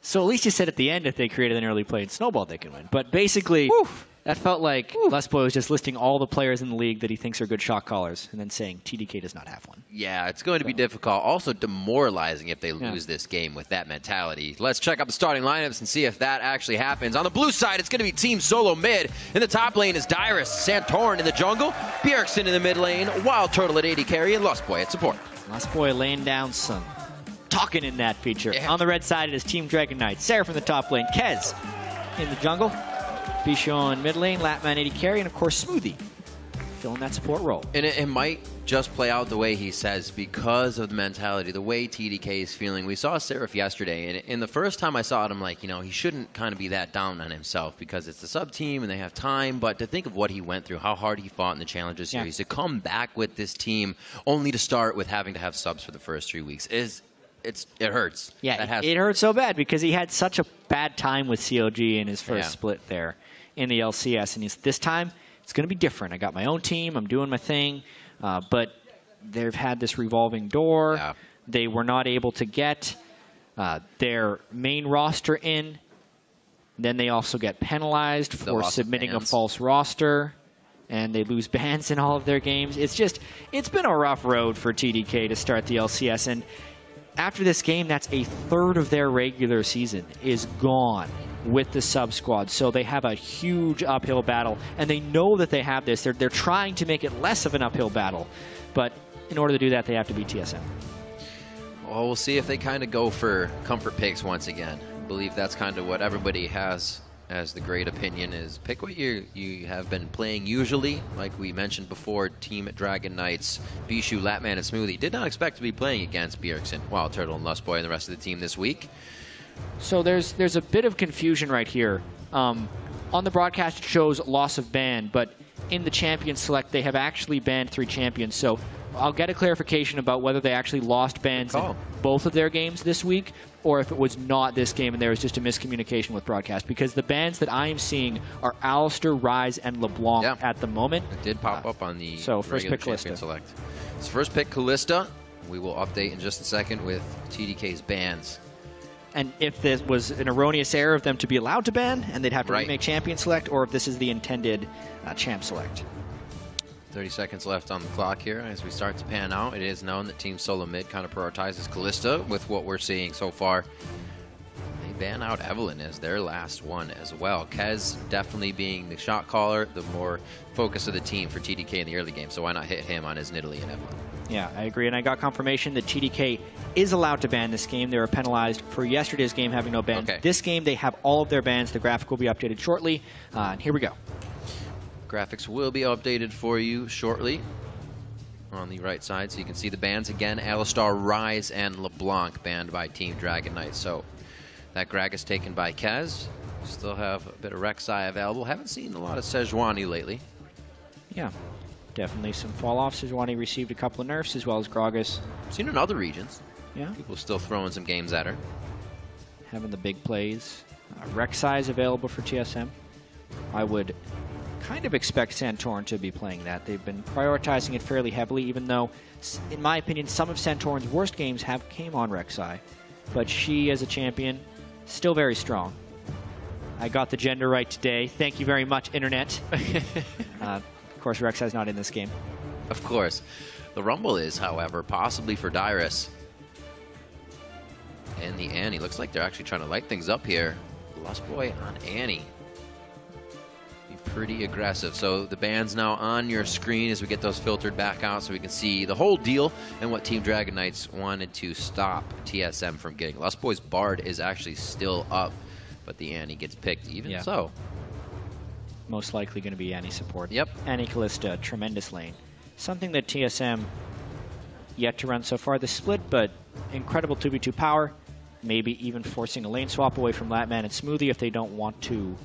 So at least you said at the end if they created an early play and snowball, they can win. But basically, that felt like Lesboy was just listing all the players in the league that he thinks are good shot callers and then saying TDK does not have one. Yeah, it's going to be difficult. Also demoralizing if they lose this game with that mentality. Let's check out the starting lineups and see if that actually happens. On the blue side, it's going to be Team Solo mid. In the top lane is Dyrus, Santorin in the jungle, Bjergsen in the mid lane, Wild Turtle at AD carry, and Lustboy at support. Lustboy laying down some talking in that feature. On the red side, it is Team Dragon Knight. Seraph in the top lane. Kez in the jungle. Bichon in mid lane. Latman AD carry. And, of course, Smoothie filling that support role. And it might just play out the way he says because of the mentality, the way TDK is feeling. We saw Seraph yesterday, and the first time I saw it, I'm like, you know, he shouldn't kind of be that down on himself because it's the sub-team and they have time. But to think of what he went through, how hard he fought in the Challenger Series, to come back with this team only to start with having to have subs for the first 3 weeks it hurts. Yeah, it hurts so bad because he had such a bad time with COG in his first split there in the LCS. And this time, it's going to be different. I got my own team. I'm doing my thing. But they've had this revolving door. Yeah. They were not able to get their main roster in. Then they also get penalized for submitting a false roster. And they lose bans in all of their games. It's been a rough road for TDK to start the LCS. And after this game, that's a third of their regular season is gone with the sub squad. So they have a huge uphill battle, and they know that they have this. They're trying to make it less of an uphill battle, but in order to do that, they have to beat TSM. Well, we'll see if they kind of go for comfort picks once again. I believe that's kind of what everybody has as the great opinion is pick what you have been playing usually. Like we mentioned before, Team Dragon Knights, Bishu, Latman, and Smoothie did not expect to be playing against Bjergsen, Wild Turtle, and Lustboy and the rest of the team this week. So there's a bit of confusion right here. On the broadcast, it shows loss of ban, but in the champion select, they have actually banned 3 champions. So I'll get a clarification about whether they actually lost bans in both of their games this week, or if it was not this game and there was just a miscommunication with broadcast. Because the bans that I am seeing are Alistair, Rise, and LeBlanc at the moment. It did pop up on the first pick Kalista. Select. It's first pick Kalista. We will update in just a second with TDK's bans. And if this was an erroneous error of them to be allowed to ban, and they'd have to remake champion select, or if this is the intended champ select. 30 seconds left on the clock here as we start to pan out. It is known that Team Solo Mid kind of prioritizes Kalista with what we're seeing so far. They ban out Evelyn as their last one as well. Kez definitely being the shot caller, the more focus of the team for TDK in the early game, so why not hit him on his Nidalee and Evelyn? Yeah, I agree, and I got confirmation that TDK is allowed to ban this game. They were penalized for yesterday's game having no bans. This game, they have all of their bans. The graphic will be updated shortly, and here we go. Graphics will be updated for you shortly on the right side, so you can see the bans again. Alistar, Rise, and LeBlanc banned by Team Dragon Knight. So that Grag is taken by Kez. Still have a bit of Rek'Sai available. Haven't seen a lot of Sejuani lately. Yeah, definitely some fall-offs. Sejuani received a couple of nerfs, as well as Gragas. Seen in other regions. Yeah. People still throwing some games at her. Having the big plays. Rek'Sai is available for TSM. I would kind of expect Santorin to be playing that. They've been prioritizing it fairly heavily, even though, in my opinion, some of Santorin's worst games came on Rek'Sai. But she, as a champion, still very strong. I got the gender right today. Thank you very much, Internet. Of course, Rek'Sai's not in this game. Of course. The Rumble is, however, possibly for Dyrus. And the Annie. Looks like they're actually trying to light things up here. Lustboy on Annie. Pretty aggressive. So the ban's now on your screen as we get those filtered back out so we can see the whole deal and what Team Dragon Knights wanted to stop TSM from getting. Lustboy's Bard is actually still up, but the Annie gets picked even so. Most likely going to be Annie support. Yep. Annie Kalista, tremendous lane. Something that TSM yet to run so far this split, but incredible 2v2 power. Maybe even forcing a lane swap away from Latman and Smoothie if they don't want to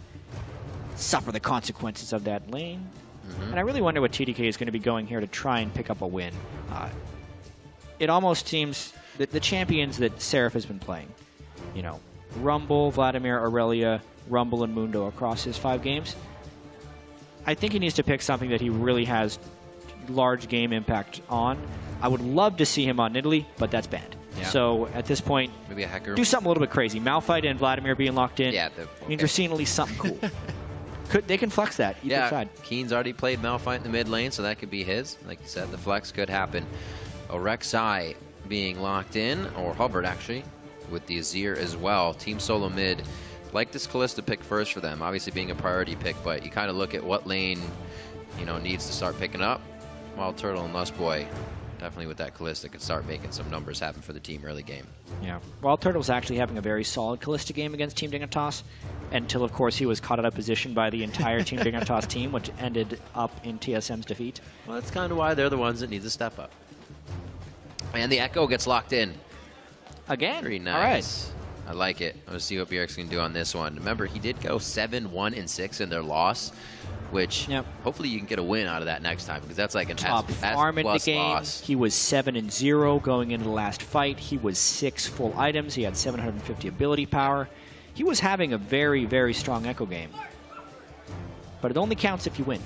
suffer the consequences of that lane. And I really wonder what TDK is going to be going here to try and pick up a win. It almost seems that the champions that Seraph has been playing, you know, Rumble, Vladimir, Aurelia, Rumble, and Mundo across his 5 games, I think he needs to pick something that he really has large game impact on. I would love to see him on Nidalee, but that's banned. Yeah. So at this point, maybe a hacker. Do something a little bit crazy. Malphite and Vladimir being locked in. Yeah, means you're seeing at least something cool. They can flex that either side. Keen's already played Malphite in the mid lane, so that could be his. Like you said, the flex could happen. Rek'Sai being locked in, or Hubbard actually, with the Azir as well. Team solo mid. Like this Kalista pick first for them, obviously being a priority pick, but you kind of look at what lane, needs to start picking up. Wild Turtle and Lustboy, definitely with that Kalista, could start making some numbers happen for the team early game. Yeah. Wild Turtle was actually having a very solid Kalista game against Team Dignitas, until, of course, he was caught out of position by the entire Team Dignitas team, which ended up in TSM's defeat. Well, that's kind of why they're the ones that need to step up. And the Echo gets locked in. Again? Very nice. All right. I like it. Let's see what Bjerg's going to do on this one. Remember, he did go 7-1-6 in their loss, which hopefully you can get a win out of that next time, because that's like an top farm in the game. Loss. He was 7-0 going into the last fight. He was 6 full items. He had 750 ability power. He was having a very, very strong Echo game. But it only counts if you win.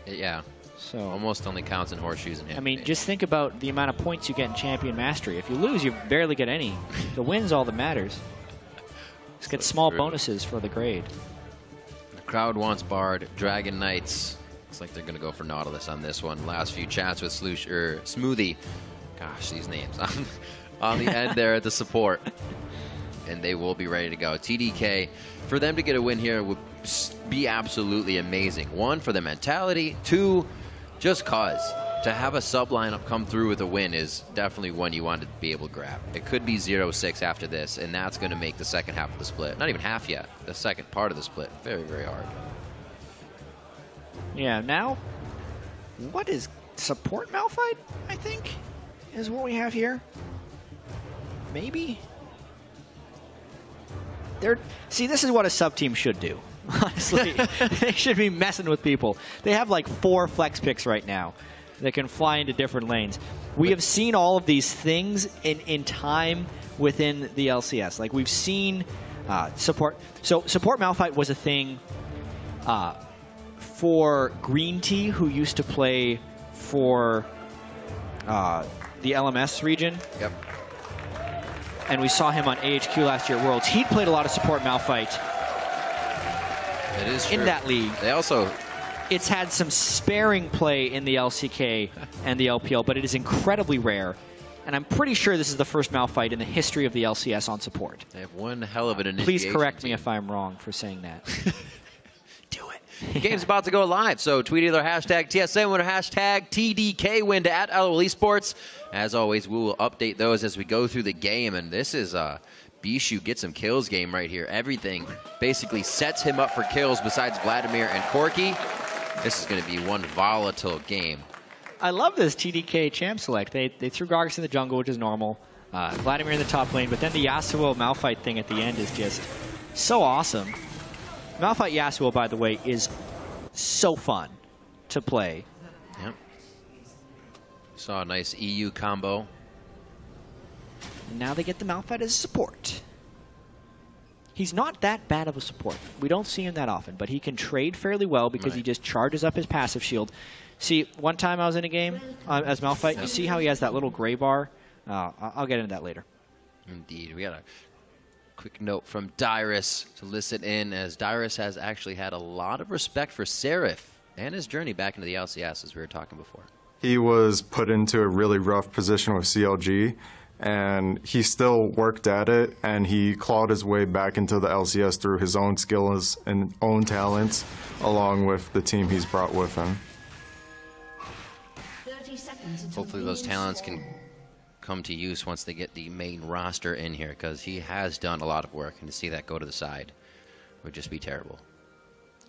Yeah. So almost only counts in horseshoes and hand. I mean, just think about the amount of points you get in Champion Mastery. If you lose, you barely get any. The win's all that matters. Just get small bonuses for the grade. The crowd wants Bard. Dragon Knights. Looks like they're going to go for Nautilus on this one. Last few chats with Smoothie. Gosh, these names. On the end there at the support. And they will be ready to go. TDK, for them to get a win here would be absolutely amazing. 1, for the mentality. 2, just cause. To have a sub lineup come through with a win is definitely one you want to be able to grab. It could be 0-6 after this, and that's going to make the second half of the split. Not even half yet. The second part of the split. Very, very hard. Yeah, now, what is support Malphite, I think, is what we have here. Maybe? See, this is what a sub-team should do. Honestly, they should be messing with people. They have like 4 flex picks right now that can fly into different lanes. We have seen all of these things in time within the LCS. Like, we've seen support. So support Malphite was a thing for Green Tea, who used to play for the LMS region. Yep. And we saw him on AHQ last year at Worlds. He'd played a lot of support Malphite. It is true. In that league. They also... It's had some sparing play in the LCK and the LPL, but it is incredibly rare. And I'm pretty sure this is the first Malphite in the history of the LCS on support. They have one hell of an initiation. Please correct me if I'm wrong for saying that. Do it. The game's about to go live, so tweet either hashtag TSM win or hashtag TDK win to @LOL Esports. As always, we will update those as we go through the game, and this is Bishu get some kills game right here. Everything basically sets him up for kills besides Vladimir and Corki. This is going to be one volatile game. I love this TDK champ select. They threw Gragas in the jungle, which is normal. Vladimir in the top lane, but then the Yasuo Malphite thing at the end is just so awesome. Malphite Yasuo, by the way, is so fun to play. Yep. Saw a nice EU combo. And now they get the Malphite as a support. He's not that bad of a support. We don't see him that often, but he can trade fairly well because he just charges up his passive shield. See, one time I was in a game as Malphite, you see how he has that little gray bar? I'll get into that later. Indeed. We got a quick note from Dyrus to listen in, as Dyrus has actually had a lot of respect for Seraph and his journey back into the LCS, as we were talking before. He was put into a really rough position with CLG, and he still worked at it, and he clawed his way back into the LCS through his own skills and own talents, along with the team he's brought with him. Hopefully those talents can come to use once they get the main roster in here, because he has done a lot of work, and to see that go to the side would just be terrible.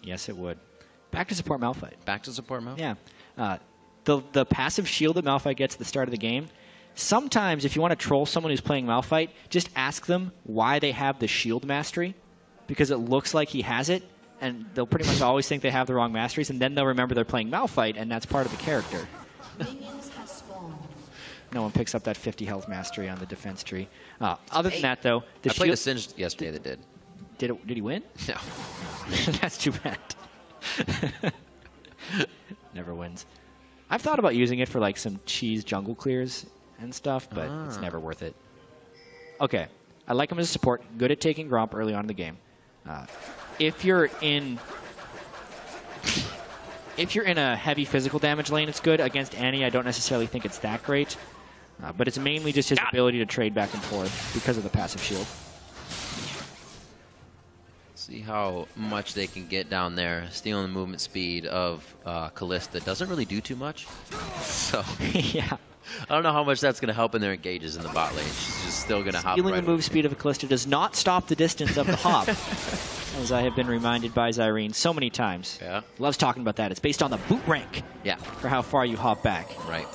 Yes, it would. Back to support Malphite. Back to support Malphite? Yeah. The passive shield that Malphite gets at the start of the game, sometimes if you want to troll someone who's playing Malphite, just ask them why they have the shield mastery, because it looks like he has it, and they'll pretty much always think they have the wrong masteries, and then they'll remember they're playing Malphite, and that's part of the character. No one picks up that 50 health mastery on the defense tree. Other than that, though, I played a Singed yesterday that did. Did he win? No. That's too bad. Never wins. I've thought about using it for like some cheese jungle clears and stuff, but it's never worth it. okay, I like him as a support. Good at taking Gromp early on in the game. If you're in a heavy physical damage lane, it's good. Against Annie, I don't necessarily think it's that great. But it's mainly just his ability to trade back and forth because of the passive shield. See how much they can get down there. Stealing the movement speed of Callista doesn't really do too much. So yeah. I don't know how much that's going to help in their engages in the bot lane. She's just still going to hop Stealing right the move speed of a Callista does not stop the distance of the hop, as I have been reminded by Zyrene so many times. Yeah. Loves talking about that. It's based on the boot rank. Yeah. For how far you hop back. Right.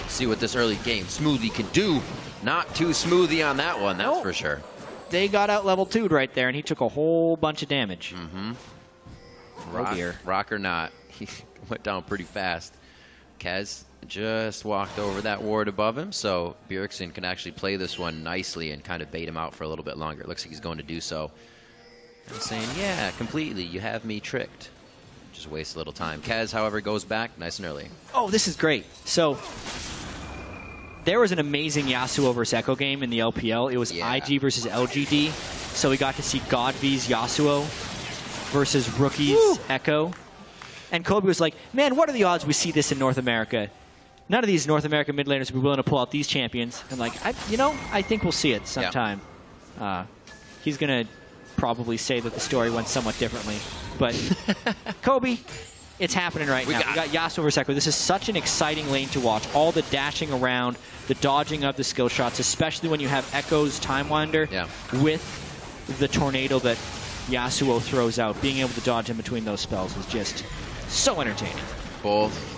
See what this early game Smoothie can do. Not too Smoothie on that one, that's for sure. They got out level 2'd right there, and he took a whole bunch of damage. Rock or not, he went down pretty fast. Kez just walked over that ward above him, so Bjergsen can actually play this one nicely and kind of bait him out for a little bit longer. It looks like he's going to do so. And saying, yeah, completely, you have me tricked. Just waste a little time. Kez, however, goes back nice and early. Oh, this is great. So there was an amazing Yasuo versus Echo game in the LPL. It was IG versus LGD. So we got to see God V's Yasuo versus Rookie's Echo. And Kobe was like, man, what are the odds we see this in North America? None of these North American mid laners would be willing to pull out these champions. And like, I think we'll see it sometime. Yeah. He's going to probably say that the story went somewhat differently. But Kobe, it's happening right now. We got Yasuo versus Echo. This is such an exciting lane to watch. All the dashing around, the dodging of the skill shots, especially when you have Echo's Time Winder with the tornado that Yasuo throws out. Being able to dodge in between those spells is just so entertaining. Both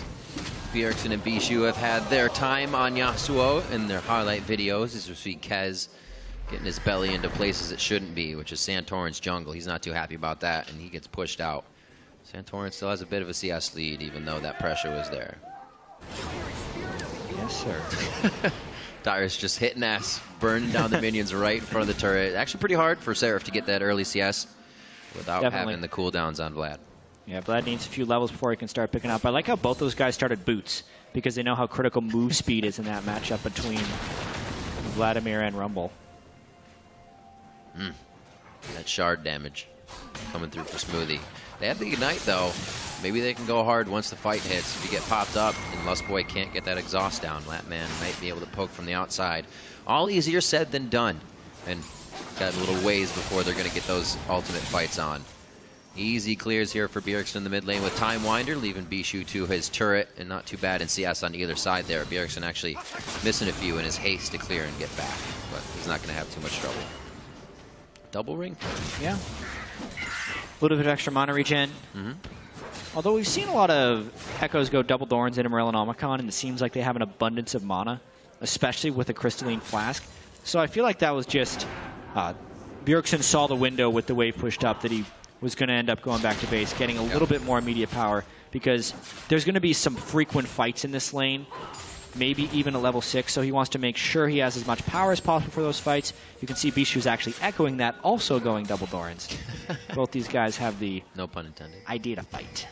Bjergsen and Bishu have had their time on Yasuo in their highlight videos. As we see Kez getting his belly into places it shouldn't be, which is Santorin's jungle. He's not too happy about that, and he gets pushed out. Santorin still has a bit of a CS lead, even though that pressure was there. Yes, sir. Dyrus just hitting ass, burning down the minions right in front of the turret. Actually pretty hard for Seraph to get that early CS without having the cooldowns on Vlad. Yeah, Vlad needs a few levels before he can start picking up. I like how both those guys started boots, because they know how critical move speed is in that matchup between Vladimir and Rumble. That shard damage coming through for Smoothie. They have the Ignite, though. Maybe they can go hard once the fight hits. If you get popped up and Lustboy can't get that exhaust down, Latman might be able to poke from the outside. All easier said than done. And got a little ways before they're going to get those ultimate fights on. Easy clears here for Bjergsen in the mid lane with Time Winder, leaving Bishu to his turret, and not too bad in CS on either side there. Bjergsen actually missing a few in his haste to clear and get back, but he's not going to have too much trouble. Double ring? Yeah. A little bit of extra mana regen. Although we've seen a lot of Echoes go double Thorns in Emerald and Omicron, and it seems like they have an abundance of mana, especially with a Crystalline Flask. So I feel like that was just Bjergsen saw the window with the wave pushed up that he was going to end up going back to base, getting a little bit more immediate power, because there's going to be some frequent fights in this lane, maybe even a level 6, so he wants to make sure he has as much power as possible for those fights. You can see Bishu's actually echoing that, also going double Thorns. Both these guys have the no pun intended idea to fight.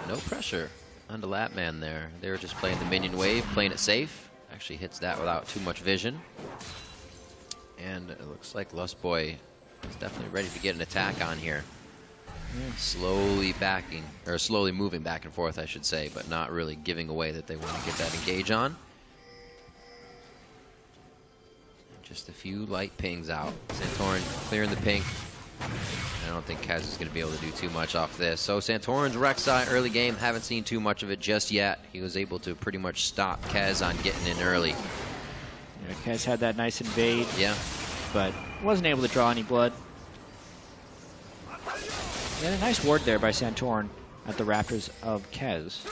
No pressure on the Latman there. They were just playing the minion wave, playing it safe. Actually hits that without too much vision. And it looks like Lustboy is definitely ready to get an attack on here. Slowly moving back and forth, I should say, but not really giving away that they want to get that engage on. Just a few light pings out. Santorin clearing the pink. I don't think Kez is going to be able to do too much off this. So Santorin's Rek'Sai early game, haven't seen too much of it just yet. He was able to pretty much stop Kez on getting in early. Yeah, Kez had that nice invade. Yeah. But wasn't able to draw any blood. Yeah, a nice ward there by Santorin at the Raptors of Kez.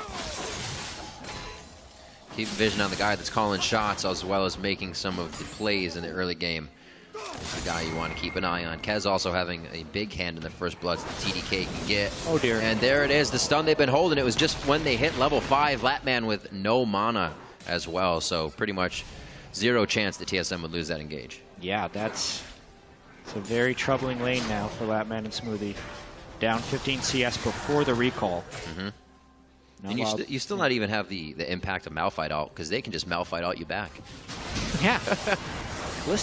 Keep vision on the guy that's calling shots as well as making some of the plays in the early game. That's the guy you want to keep an eye on. Kez also having a big hand in the first bloods that TDK can get. Oh dear. And there it is, the stun they've been holding. It was just when they hit level 5, Latman with no mana as well. So pretty much zero chance that TSM would lose that engage. Yeah, it's a very troubling lane now for Latman and Smoothie. Down 15 CS before the recall. And you still not even have the impact of Malphite ult, because they can just Malphite ult you back. Yeah.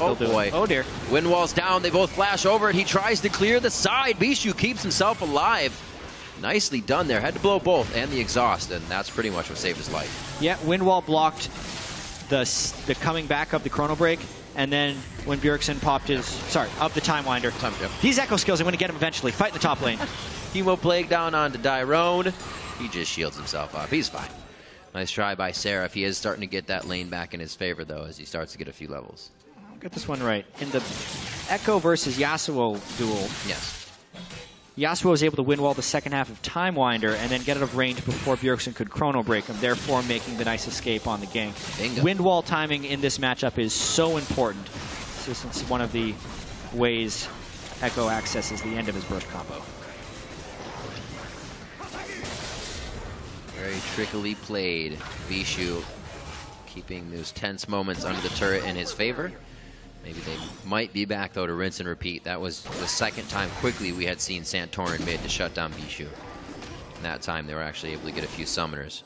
Oh boy. Oh dear. Wind wall's down. They both flash over it. He tries to clear the side. Bishu keeps himself alive. Nicely done there. Had to blow both and the exhaust, and that's pretty much what saved his life. Yeah, wind wall blocked the coming back of the chrono break, and then when Bjergsen popped of the time winder. These echo skills, I'm going to get him eventually. Fight in the top lane. Chemo plague down onto Dyrone. He just shields himself up. He's fine. Nice try by Seraph. He is starting to get that lane back in his favor, though, as he starts to get a few levels. I'll get this one right. In the Echo versus Yasuo duel, yes, Yasuo was able to win wall the second half of Time Winder and then get out of range before Bjergsen could chrono break him, therefore making the nice escape on the gank. Bingo. Wind wall timing in this matchup is so important. This is one of the ways Echo accesses the end of his burst combo. Very trickily played. Bishu keeping those tense moments under the turret in his favor. Maybe they might be back, though, to rinse and repeat. That was the second time quickly we had seen Santorin mid to shut down Bishu. And that time they were actually able to get a few summoners.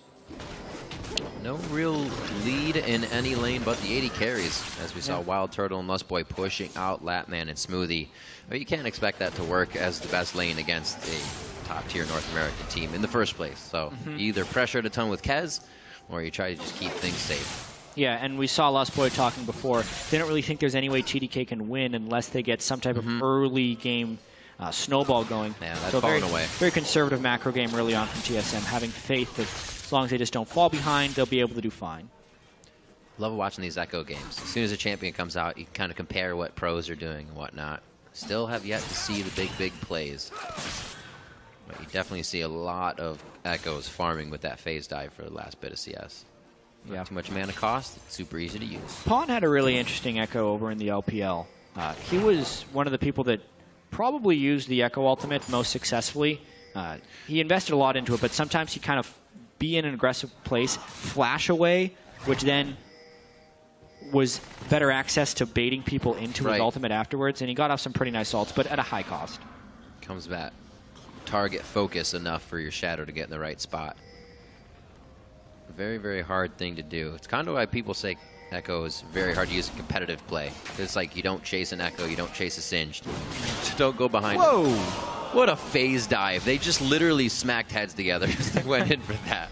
No real lead in any lane but the 80 carries, as we saw Wild Turtle and Lustboy pushing out Latman and Smoothie. But you can't expect that to work as the best lane against a top-tier North American team in the first place. So you either pressure it a ton with Kez, or you try to just keep things safe. Yeah, and we saw Lustboy talking before. They don't really think there's any way TDK can win unless they get some type of early game snowball going. Yeah, that's falling away. Very conservative macro game early on from TSM, having faith that as long as they just don't fall behind, they'll be able to do fine. Love watching these Echo games. As soon as a champion comes out, you kind of compare what pros are doing and whatnot. Still have yet to see the big plays. But you definitely see a lot of Echoes farming with that phase dive for the last bit of CS. Not too much mana cost. It's super easy to use. Pawn had a really interesting Echo over in the LPL. He was one of the people that probably used the Echo ultimate most successfully. He invested a lot into it, but sometimes he kind of be in an aggressive place, flash away, which then was better access to baiting people into his ultimate afterwards, and he got off some pretty nice ults, but at a high cost. Comes back. Target focus enough for your shadow to get in the right spot. Very, very hard thing to do. It's kind of why people say Echo is very hard to use in competitive play. It's like you don't chase an Echo, you don't chase a Singed. Just don't go behind Whoa! him. What a phase dive. They just literally smacked heads together as they went in for that.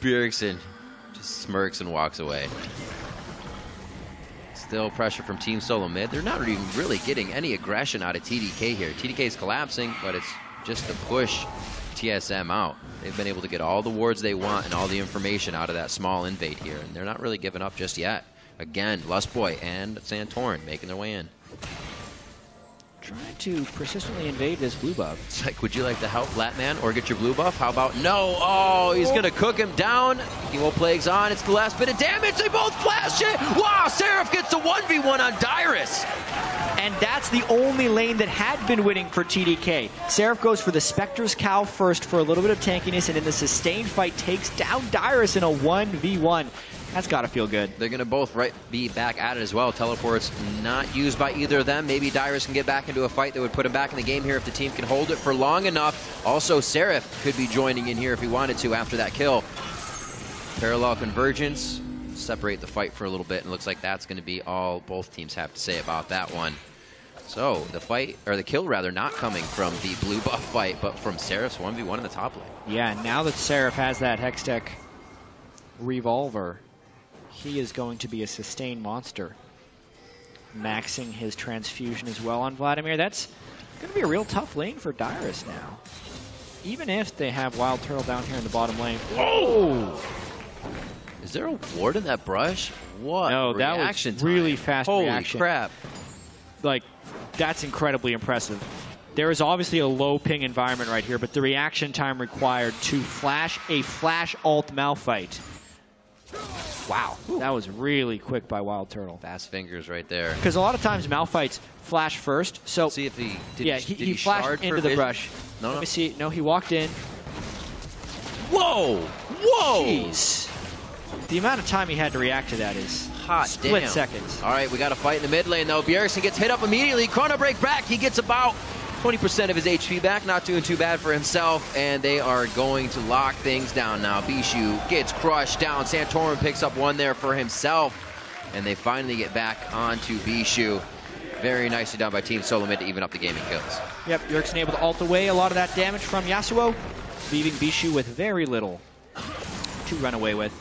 Bjergsen just smirks and walks away. Still pressure from Team Solo mid. They're not even really getting any aggression out of TDK here. TDK is collapsing, but it's just to push TSM out. They've been able to get all the wards they want and all the information out of that small invade here, and they're not really giving up just yet. Again, Lustboy and Santorin making their way in. Trying to persistently invade this blue buff. It's like, would you like to help Latman or get your blue buff? How about no? Oh, he's going to cook him down. Chemo Plague's on. It's the last bit of damage. They both flash it. Wow, Seraph gets a 1v1 on Dyrus. And that's the only lane that had been winning for TDK. Seraph goes for the Spectre's Cow first for a little bit of tankiness, and in the sustained fight takes down Dyrus in a 1v1. That's got to feel good. They're going to both be back at it as well. Teleport's not used by either of them. Maybe Dyrus can get back into a fight that would put him back in the game here if the team can hold it for long enough. Also, Seraph could be joining in here if he wanted to after that kill. Parallel convergence. Separate the fight for a little bit, and it looks like that's going to be all both teams have to say about that one. So the fight, or the kill rather, not coming from the blue buff fight, but from Seraph's 1v1 in the top lane. Yeah, now that Seraph has that Hextech revolver, he is going to be a sustained monster. Maxing his transfusion as well on Vladimir. That's going to be a real tough lane for Dyrus now. Even if they have Wild Turtle down here in the bottom lane. Whoa! Is there a ward in that brush? What? No, that was really fast reaction. Holy crap. Like, that's incredibly impressive. There is obviously a low ping environment right here, but the reaction time required to flash a flash ult Malphite. Wow, that was really quick by Wild Turtle. Fast fingers right there. Because a lot of times Malphites flash first, so see if he he flashed into the brush. No, Let me see. No, he walked in. Whoa! Whoa! Jeez. The amount of time he had to react to that is hot split seconds. All right, we got a fight in the mid lane though. Bjergsen gets hit up immediately. Chrono break back. He gets about 20% of his HP back, not doing too bad for himself, and they are going to lock things down now. Bishu gets crushed down. Santorin picks up one there for himself, and they finally get back onto Bishu. Very nicely done by Team Solo Mid to even up the gaming kills. Yep, Bjergsen able to ult away a lot of that damage from Yasuo, leaving Bishu with very little to run away with.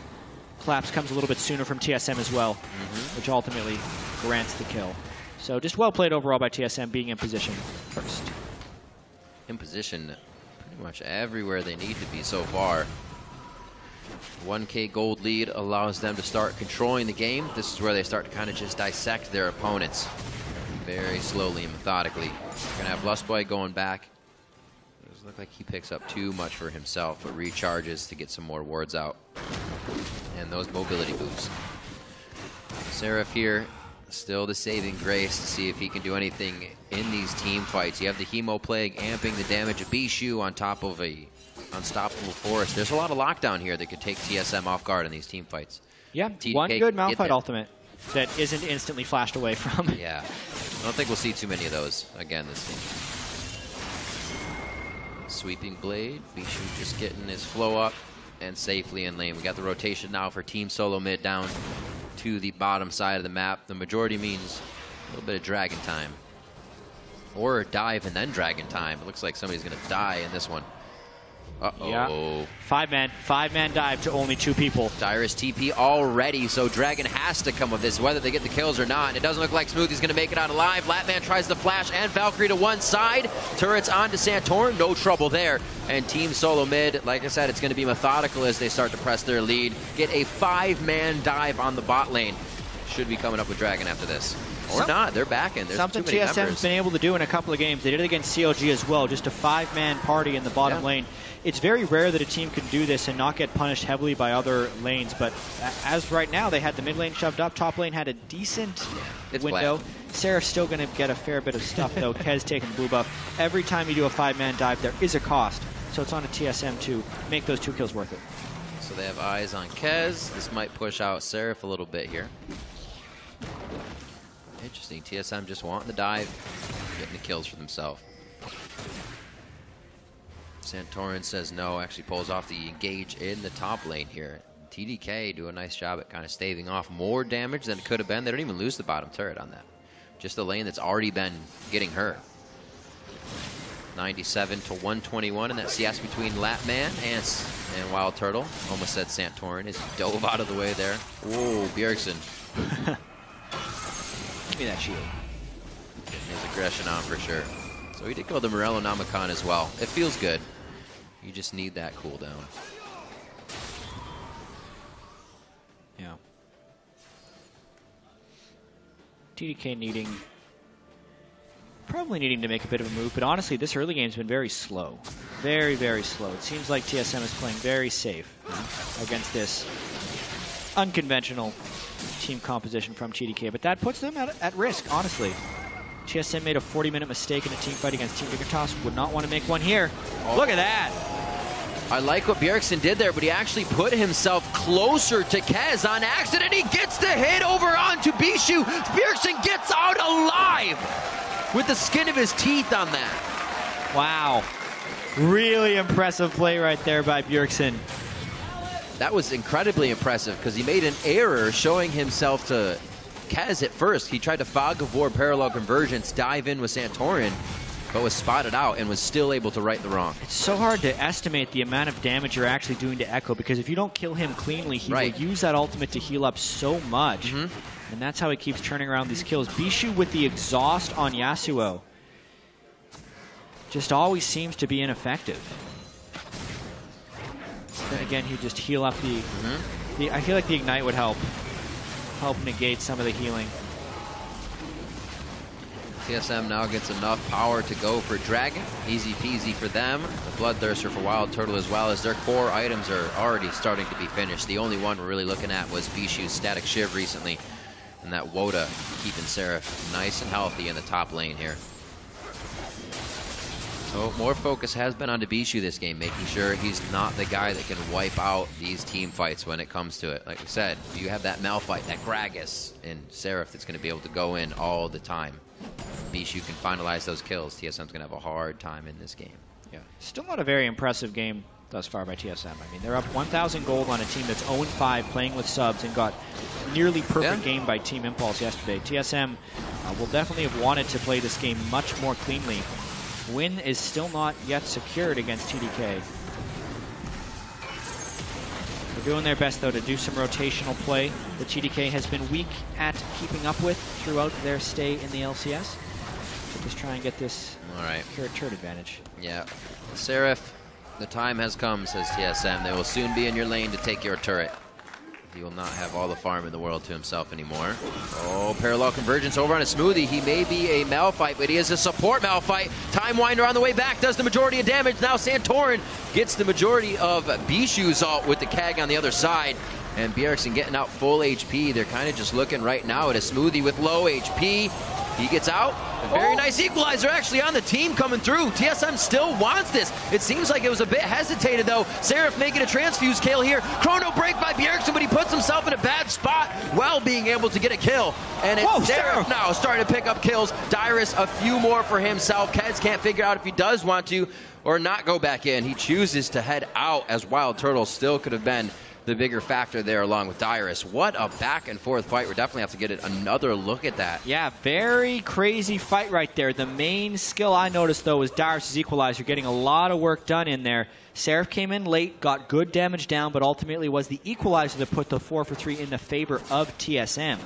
Collapse comes a little bit sooner from TSM as well, which ultimately grants the kill. So just well played overall by TSM, being in position first. In position pretty much everywhere they need to be so far. 1K gold lead allows them to start controlling the game. This is where they start to kind of just dissect their opponents very slowly and methodically. We're going to have Lustboy going back. It doesn't look like he picks up too much for himself, but recharges to get some more wards out. And those mobility boosts. Seraph here, still the saving grace to see if he can do anything in these team fights. You have the Hemo Plague amping the damage of Bishu on top of a unstoppable forest. There's a lot of lockdown here that could take TSM off guard in these team fights. Yeah, TDK one good Malphite ultimate that isn't instantly flashed away from. Yeah, I don't think we'll see too many of those again this game. Sweeping Blade, Bishu just getting his flow up and safely in lane. We got the rotation now for Team Solo Mid down to the bottom side of the map. The majority means a little bit of dragon time. Or dive and then dragon time. It looks like somebody's going to die in this one. Uh-oh. Yeah. Five-man dive to only 2 people. Dyrus TP already, so Dragon has to come with this, whether they get the kills or not. It doesn't look like Smoothie's going to make it out alive. Latman tries to flash and Valkyrie to one side. Turrets onto Santorin, no trouble there. And Team Solo Mid, like I said, it's going to be methodical as they start to press their lead. Get a 5-man dive on the bot lane. Should be coming up with Dragon after this. Or not, they're backing. There's something too many TSM's members. been able to do in a couple of games. They did it against CLG as well, just a 5-man party in the bottom lane. It's very rare that a team can do this and not get punished heavily by other lanes, but as right now, they had the mid lane shoved up, top lane had a decent window. Flat. Seraph's still going to get a fair bit of stuff, though. Kez taking the blue buff. Every time you do a 5-man dive, there is a cost, so it's on a TSM to make those 2 kills worth it. So they have eyes on Kez. This might push out Seraph a little bit here. Interesting. TSM just wanting the dive, getting the kills for themselves. Santorin says no, actually pulls off the engage in the top lane here. TDK do a nice job at kind of staving off more damage than it could have been. They don't even lose the bottom turret on that. Just the lane that's already been getting hurt. 97 to 121 in that CS between Latman and Wild Turtle. Almost said Santorin as he dove out of the way there. Whoa, Bjergsen. Give me that shield. Getting his aggression on for sure. So he did go the Morello Namicon as well. It feels good. You just need that cooldown. Yeah. TDK probably needing to make a bit of a move, but honestly, this early game's been very slow. Very, very slow. It seems like TSM is playing very safe against this unconventional team composition from TDK, but that puts them at risk, honestly. TSM made a 40-minute mistake in a team fight against Team Dignitas. Would not want to make one here. Oh. Look at that. I like what Bjergsen did there, but he actually put himself closer to Kez on accident. He gets the hit over onto Bishu. Bjergsen gets out alive with the skin of his teeth on that. Wow. Really impressive play right there by Bjergsen. That was incredibly impressive because he made an error showing himself to Kez at first. He tried to Fog of War parallel convergence, dive in with Santorin, but was spotted out and was still able to right the wrong. It's so hard to estimate the amount of damage you're actually doing to Echo, because if you don't kill him cleanly, he will use that ultimate to heal up so much. And that's how he keeps turning around these kills. Bishu with the exhaust on Yasuo just always seems to be ineffective. Then again, he'd just heal up the I feel like the Ignite would help negate some of the healing. TSM now gets enough power to go for Dragon. Easy peasy for them. The Bloodthirster for Wild Turtle as well, as their core items are already starting to be finished. The only one we're really looking at was Bishu's Static Shiv recently, and that Woda keeping Seraph nice and healthy in the top lane here. So more focus has been on Bishu this game, making sure he's not the guy that can wipe out these team fights when it comes to it. Like I said, you have that Malphite, that Gragas, and Seraph that's going to be able to go in all the time. Bishu can finalize those kills, TSM's going to have a hard time in this game. Yeah, still not a very impressive game thus far by TSM. I mean, they're up 1,000 gold on a team that's 0-5 playing with subs and got nearly perfect game by Team Impulse yesterday. TSM will definitely have wanted to play this game much more cleanly. Win is still not yet secured against TDK. They're doing their best, though, to do some rotational play that TDK has been weak at keeping up with throughout their stay in the LCS. So just try and get this turret advantage. Yeah. Seraph, the time has come, says TSM. They will soon be in your lane to take your turret. He will not have all the farm in the world to himself anymore. Oh, parallel convergence over on a Smoothie. He may be a Malphite, but he is a support Malphite. Time Winder on the way back does the majority of damage. Now Santorin gets the majority of Bishu's ult with the Kag on the other side. And Bjergsen getting out full HP. They're kind of just looking right now at a Smoothie with low HP. He gets out. A very nice equalizer actually on the team coming through. TSM still wants this. It seems like it was a bit hesitated though. Seraph making a transfuse kill here. Chrono break by Bjergsen, but he puts himself in a bad spot while being able to get a kill. And it's Seraph now starting to pick up kills. Dyrus a few more for himself. Keds can't figure out if he does want to or not go back in. He chooses to head out as Wild Turtle still could have been the bigger factor there along with Dyrus. What a back and forth fight. We'll definitely have to get another look at that. Yeah, very crazy fight right there. The main skill I noticed though was Dyrus' equalizer, getting a lot of work done in there. Seraph came in late, got good damage down, but ultimately was the equalizer that put the 4-for-3 in the favor of TSM.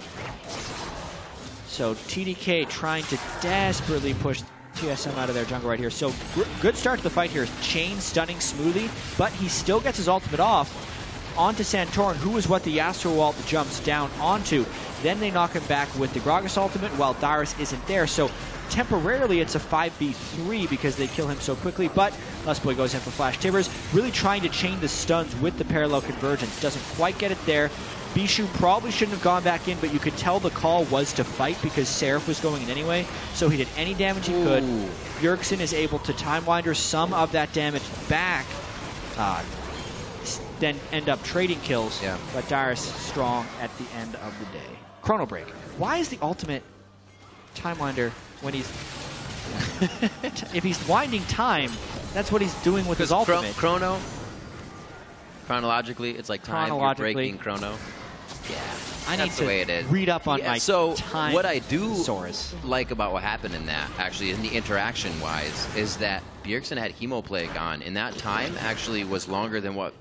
So TDK trying to desperately push TSM out of their jungle right here. So good start to the fight here. Chain stunning Smoothie, but he still gets his ultimate off onto Santorin, who is what the Yasuo ult jumps down onto. Then they knock him back with the Gragas ultimate while Dyrus isn't there. So temporarily it's a 5v3 because they kill him so quickly, but Lustboy goes in for Flash Tibbers, really trying to chain the stuns with the parallel convergence. Doesn't quite get it there. Bishu probably shouldn't have gone back in, but you could tell the call was to fight because Seraph was going in anyway, so he did any damage he could. Bjergsen is able to Time Winder some of that damage back, then end up trading kills, but Dyrus strong at the end of the day. Chrono Break. Why is the ultimate Time Winder when he's... if he's winding time, that's what he's doing with his ultimate. Chronologically, it's like time you're breaking Chrono. Yeah, I need to read up on my time. What I do like about what happened in that, actually, in the interaction-wise, is that Bjergsen had Hemoplague on, and that time actually was longer than what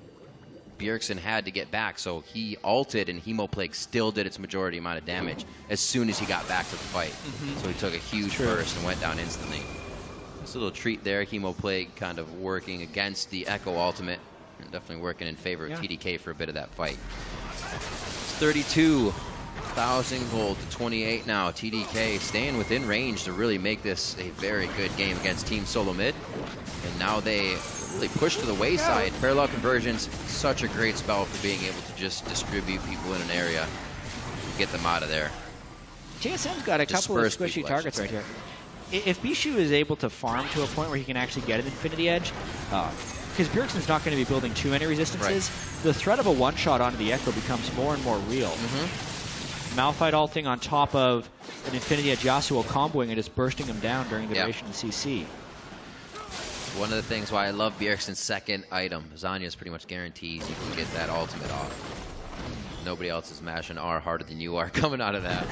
Bjergsen had to get back, so he ulted and Hemoplague still did its majority amount of damage as soon as he got back to the fight. So he took a huge burst and went down instantly. This little treat there, Hemoplague kind of working against the Echo ultimate, and definitely working in favor of TDK for a bit of that fight. It's 32,000 gold to 28 now. TDK staying within range to really make this a very good game against Team Solo Mid. And now they really push to the wayside. Parallel convergence, such a great spell for being able to just distribute people in an area and get them out of there. TSM's got a couple of squishy targets right here. If Bishu is able to farm to a point where he can actually get an Infinity Edge, because Bjergsen's not going to be building too many resistances, the threat of a one-shot onto the Echo becomes more and more real. Malphite ulting on top of an Infinity Edge Yasuo comboing and just bursting him down during the duration of CC. One of the things why I love Bjergsen's second item, Zanya's pretty much guarantees you can get that ultimate off. Nobody else is mashing R harder than you are coming out of that.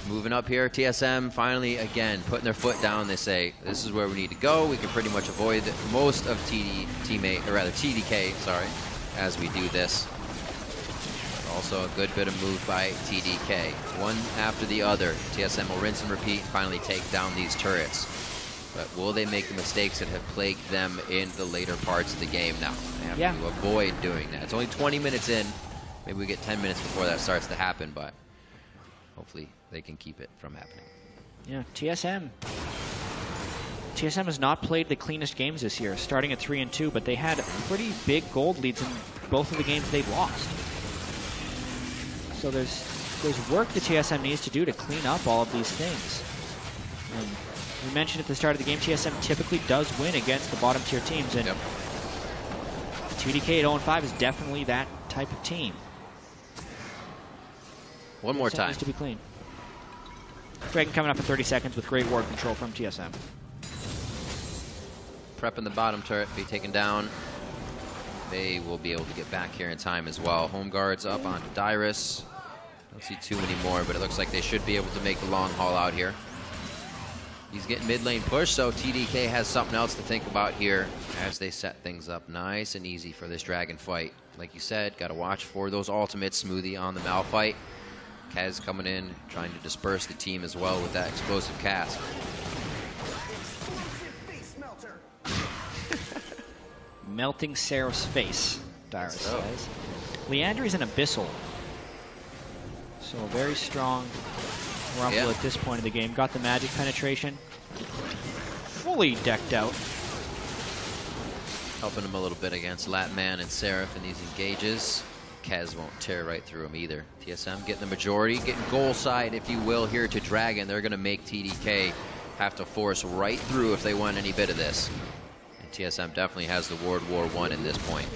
Moving up here, TSM finally, again, putting their foot down. They say, this is where we need to go. We can pretty much avoid most of TDK, sorry, as we do this. But also a good bit of move by TDK. One after the other. TSM will rinse and repeat, finally take down these turrets. But will they make the mistakes that have plagued them in the later parts of the game now? They have to avoid doing that. It's only 20 minutes in. Maybe we get 10 minutes before that starts to happen, but hopefully they can keep it from happening. Yeah, TSM has not played the cleanest games this year, starting at 3-2, but they had pretty big gold leads in both of the games they've lost. So there's work that TSM needs to do to clean up all of these things. And we mentioned at the start of the game, TSM typically does win against the bottom tier teams, and TDK at 0-5 is definitely that type of team. One more time. Needs to be clean. Dragon coming up in 30 seconds with great ward control from TSM. Prepping the bottom turret, be taken down. They will be able to get back here in time as well. Home guards up onto Dyrus. Don't see too many more, but it looks like they should be able to make the long haul out here. He's getting mid lane push, so TDK has something else to think about here as they set things up nice and easy for this dragon fight. Like you said, got to watch for those ultimates. Smoothie on the Malphite. Kaz coming in, trying to disperse the team as well with that explosive cast. Melting Seraph's face, Dyrus says. Leandry's an Abyssal. So a very strong Rumble at this point of the game. Got the magic penetration. Fully decked out. Helping him a little bit against Latman and Seraph in these engages. Kaz won't tear right through him either. TSM getting the majority, getting goal side, if you will, here to Dragon. They're going to make TDK have to force right through if they want any bit of this. And TSM definitely has the World War I in this point.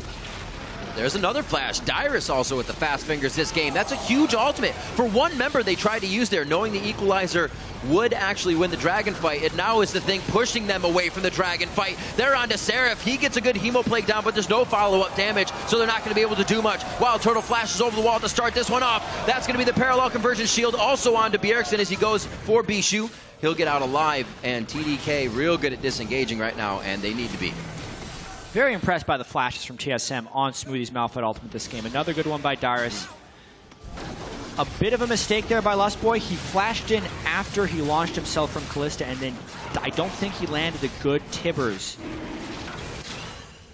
There's another flash. Dyrus also with the fast fingers this game. That's a huge ultimate. For one member they tried to use there, knowing the equalizer would actually win the dragon fight. It now is the thing pushing them away from the dragon fight. They're on to Seraph. He gets a good Hemoplague down, but there's no follow-up damage, so they're not going to be able to do much. Wild Turtle flashes over the wall to start this one off. That's going to be the parallel conversion shield also on to Bjergsen as he goes for Bishu. He'll get out alive, and TDK real good at disengaging right now, and they need to be. Very impressed by the flashes from TSM on Smoothie's Malphite ultimate this game. Another good one by Dyrus. A bit of a mistake there by Lustboy. He flashed in after he launched himself from Callista, and then I don't think he landed a good Tibbers.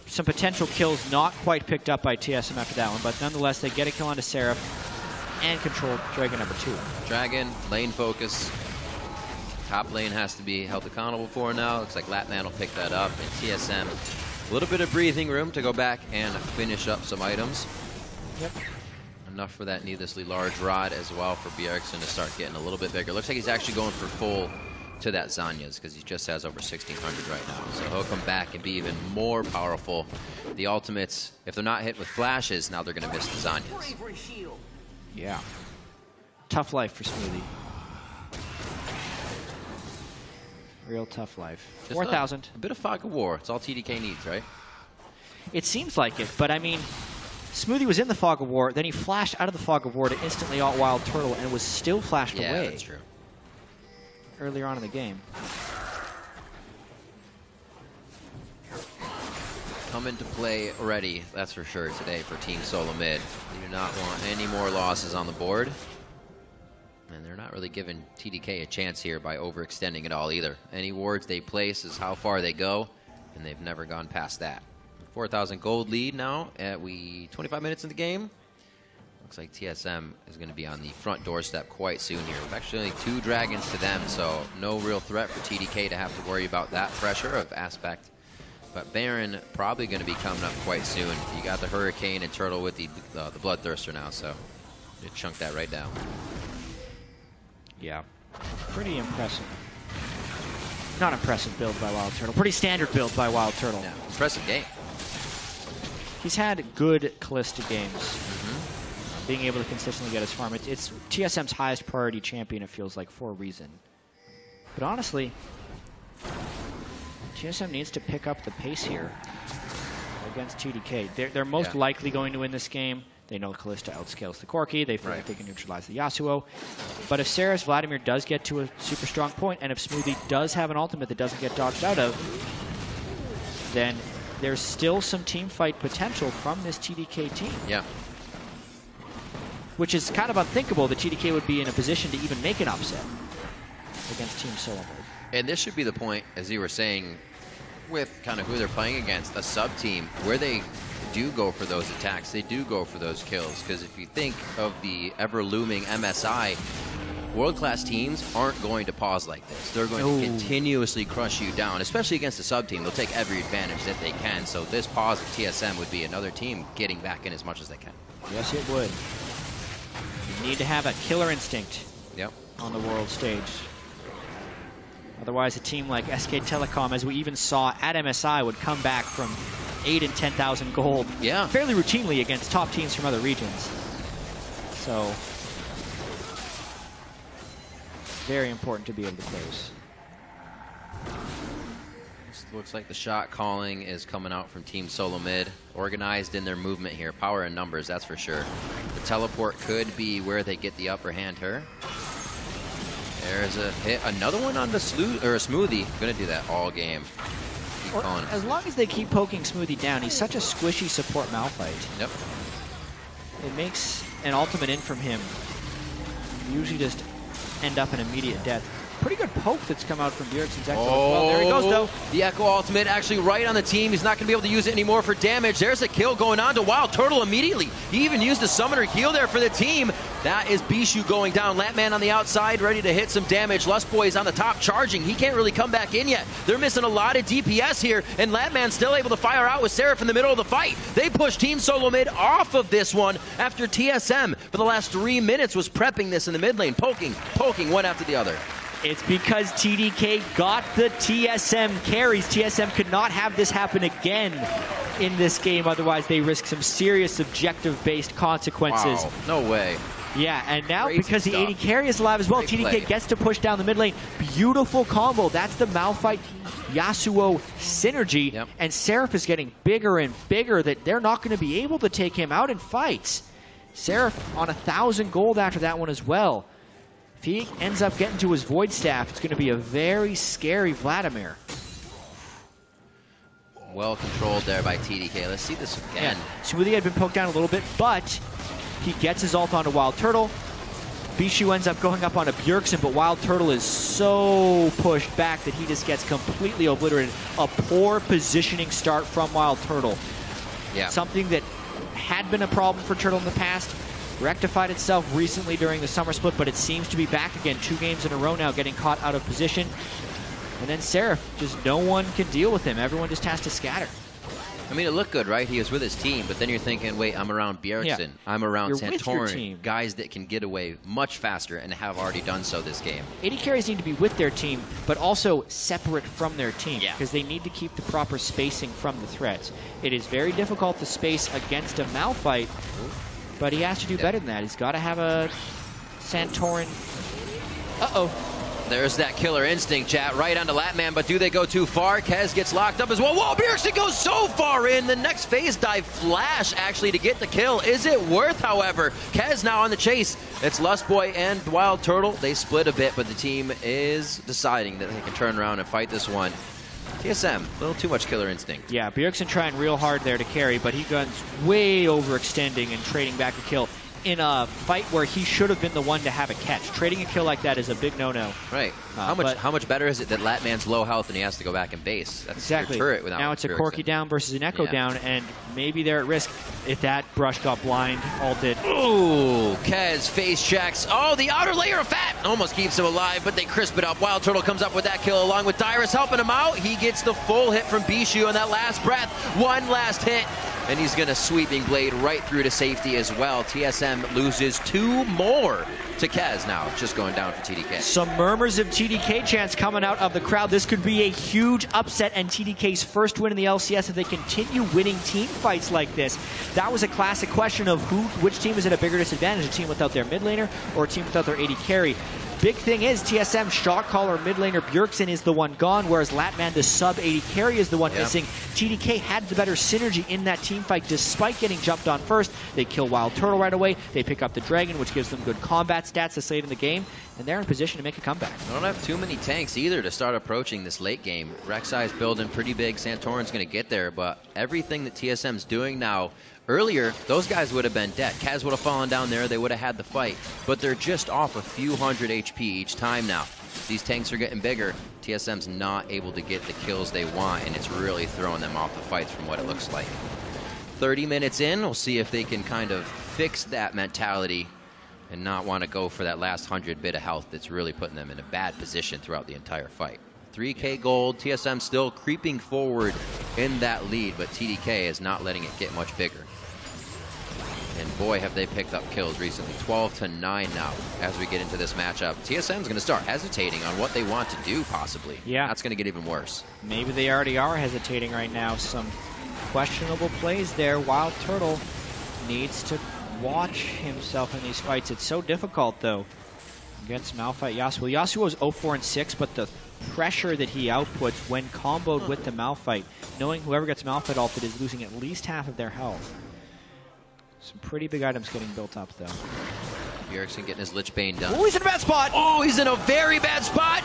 Some potential kills not quite picked up by TSM after that one, but nonetheless, they get a kill onto Seraph and control Dragon number 2. Dragon, lane focus. Top lane has to be held accountable for now. Looks like Latman will pick that up, and TSM, a little bit of breathing room to go back and finish up some items. Yep. Enough for that needlessly large rod as well for Bjergsen to start getting a little bit bigger. Looks like he's actually going for full to that Zanya's because he just has over 1,600 right now. So he'll come back and be even more powerful. The ultimates, if they're not hit with flashes, now they're going to miss the Zanya's. Yeah. Tough life for Smoothie. Real tough life. 4,000. A bit of Fog of War. It's all TDK needs, right? It seems like it, but I mean, Smoothie was in the Fog of War, then he flashed out of the Fog of War to instantly out Wild Turtle and was still flashed away. Yeah, that's true. Earlier on in the game. Come into play already, that's for sure, today for Team Solo Mid. They do not want any more losses on the board. And they're not really giving TDK a chance here by overextending it all either. Any wards they place is how far they go, and they've never gone past that. 4,000 gold lead now at 25 minutes in the game. Looks like TSM is going to be on the front doorstep quite soon here. We've actually only 2 dragons to them, so no real threat for TDK to have to worry about that pressure of aspect. But Baron probably going to be coming up quite soon. You got the Hurricane and Turtle with the Bloodthirster now, so you chunk that right down. Yeah, pretty impressive. Not impressive build by Wild Turtle. Pretty standard build by Wild Turtle. Yeah, impressive game. He's had good Callista games. Being able to consistently get his farm. It's TSM's highest priority champion, it feels like, for a reason. But honestly, TSM needs to pick up the pace here against TDK. They're most likely going to win this game. They know Callista outscales the Corki. They feel like they can neutralize the Yasuo. But if Sarah's Vladimir does get to a super strong point, and if Smoothie does have an ultimate that doesn't get dodged out of, then there's still some team fight potential from this TDK team. Yeah. Which is kind of unthinkable that TDK would be in a position to even make an upset against Team Solo Mode. And this should be the point, as you were saying, with kind of who they're playing against, a sub-team, where they do go for those attacks, they do go for those kills. Because if you think of the ever-looming MSI, world-class teams aren't going to pause like this. They're going to continuously crush you down, especially against a sub-team. They'll take every advantage that they can. So this pause of TSM would be another team getting back in as much as they can. Yes, it would. You need to have a killer instinct on the world stage. Otherwise, a team like SK Telecom, as we even saw at MSI, would come back from 8 and 10,000 gold fairly routinely against top teams from other regions. So very important to be able to close. Looks like the shot calling is coming out from Team Solo Mid. Organized in their movement here. Power in numbers, that's for sure. The teleport could be where they get the upper hand here. There's a hit. Another one on the Smoothie. Gonna do that all game. Or, as long as they keep poking Smoothie down, he's such a squishy support Malphite. Yep. It makes an ultimate in from him usually just end up in immediate death. Pretty good poke that's come out from Bjergsen's Echo. Well, there he goes, though. The Echo ultimate actually right on the team. He's not going to be able to use it anymore for damage. There's a kill going on to Wild Turtle immediately. He even used the summoner heal there for the team. That is Bishu going down. Latman on the outside, ready to hit some damage. Lustboy is on the top charging. He can't really come back in yet. They're missing a lot of DPS here, and Latman's still able to fire out with Seraph in the middle of the fight. They push Team Solo Mid off of this one after TSM for the last 3 minutes was prepping this in the mid lane, poking one after the other. It's because TDK got the TSM carries. TSM could not have this happen again in this game. Otherwise, they risk some serious objective-based consequences. Wow, no way. Yeah, and now Crazy because stuff. the AD carry is alive as well, Great TDK play. gets to push down the mid lane. Beautiful combo. That's the Malphite Yasuo synergy. Yep. And Seraph is getting bigger and bigger that they're not going to be able to take him out in fights. Seraph on 1,000 gold after that one as well. If he ends up getting to his Void Staff, it's going to be a very scary Vladimir. Well controlled there by TDK. Let's see this again. Yeah. Smoothie had been poked down a little bit, but he gets his ult onto Wild Turtle. Bishu ends up going up onto Bjergsen, but Wild Turtle is so pushed back that he just gets completely obliterated. A poor positioning start from Wild Turtle. Yeah. Something that had been a problem for Turtle in the past. Rectified itself recently during the summer split, but it seems to be back again. 2 games in a row now, getting caught out of position. And then Seraph, just no one can deal with him. Everyone just has to scatter. I mean, it looked good, right? He was with his team, but then you're thinking, wait, I'm around Bjergsen. Yeah. I'm around You're with your Santorin. team. Guys that can get away much faster and have already done so this game. AD carries need to be with their team, but also separate from their team, Yeah. because they need to keep the proper spacing from the threats. It is very difficult to space against a Malphite, but he has to do better than that. He's got to have a Santorin. Uh-oh. There's that killer instinct, chat, right onto Latman, but do they go too far? Kez gets locked up as well. Whoa, Bjergsen goes so far in. The next phase dive flash, actually, to get the kill. Is it worth, however? Kez now on the chase. It's Lustboy and Wild Turtle. They split a bit, but the team is deciding that they can turn around and fight this one. TSM, a little too much killer instinct. Yeah, Bjergsen trying real hard there to carry, but he guns way overextending and trading back a kill in a fight where he should have been the one to have a catch. Trading a kill like that is a big no-no. Right. How much better is it that Latman's low health and he has to go back and base? That's exactly. your turret without now it's a Bjergsen. Corki down versus an Echo down, and maybe they're at risk if that brush got blind, ulted. Ooh, Kez face checks. Oh, the outer layer of fat almost keeps him alive, but they crisp it up. Wild Turtle comes up with that kill along with Dyrus helping him out. He gets the full hit from Bishu on that last breath. One last hit, and he's going to sweeping blade right through to safety as well. TSM loses 2 more to Kez now, just going down for TDK. Some murmurs of TDK chants coming out of the crowd. This could be a huge upset and TDK's first win in the LCS if they continue winning team fights like this. That was a classic question of which team is at a bigger disadvantage, a team without their mid laner or a team without their AD carry. Big thing is TSM shot caller mid laner Bjergsen is the one gone, whereas Latman, the sub AD carry, is the one missing. TDK had the better synergy in that team fight despite getting jumped on first. They kill Wild Turtle right away. They pick up the Dragon, which gives them good combat stats this late in the game, and they're in position to make a comeback. They don't have too many tanks either to start approaching this late game. Rek'Sai's building pretty big. Santorin's going to get there, but everything that TSM's doing now, earlier, those guys would have been dead. Kaz would have fallen down there. They would have had the fight. But they're just off a few hundred HP each time now. These tanks are getting bigger. TSM's not able to get the kills they want, and it's really throwing them off the fights from what it looks like. 30 minutes in, we'll see if they can kind of fix that mentality and not want to go for that last 100 bit of health that's really putting them in a bad position throughout the entire fight. 3K gold, TSM still creeping forward in that lead, but TDK is not letting it get much bigger. And boy, have they picked up kills recently. 12-9 now as we get into this matchup. TSM's going to start hesitating on what they want to do, possibly. Yeah. That's going to get even worse. Maybe they already are hesitating right now. Some questionable plays there. Wild Turtle needs to watch himself in these fights. It's so difficult, though. against Malphite Yasuo. Yasuo is 0-4-6, but the pressure that he outputs when comboed with the Malphite, knowing whoever gets Malphite ulted is losing at least half of their health. Some pretty big items getting built up, though. Bjergsen getting his Lich Bane done. Oh, he's in a bad spot! Oh, he's in a very bad spot!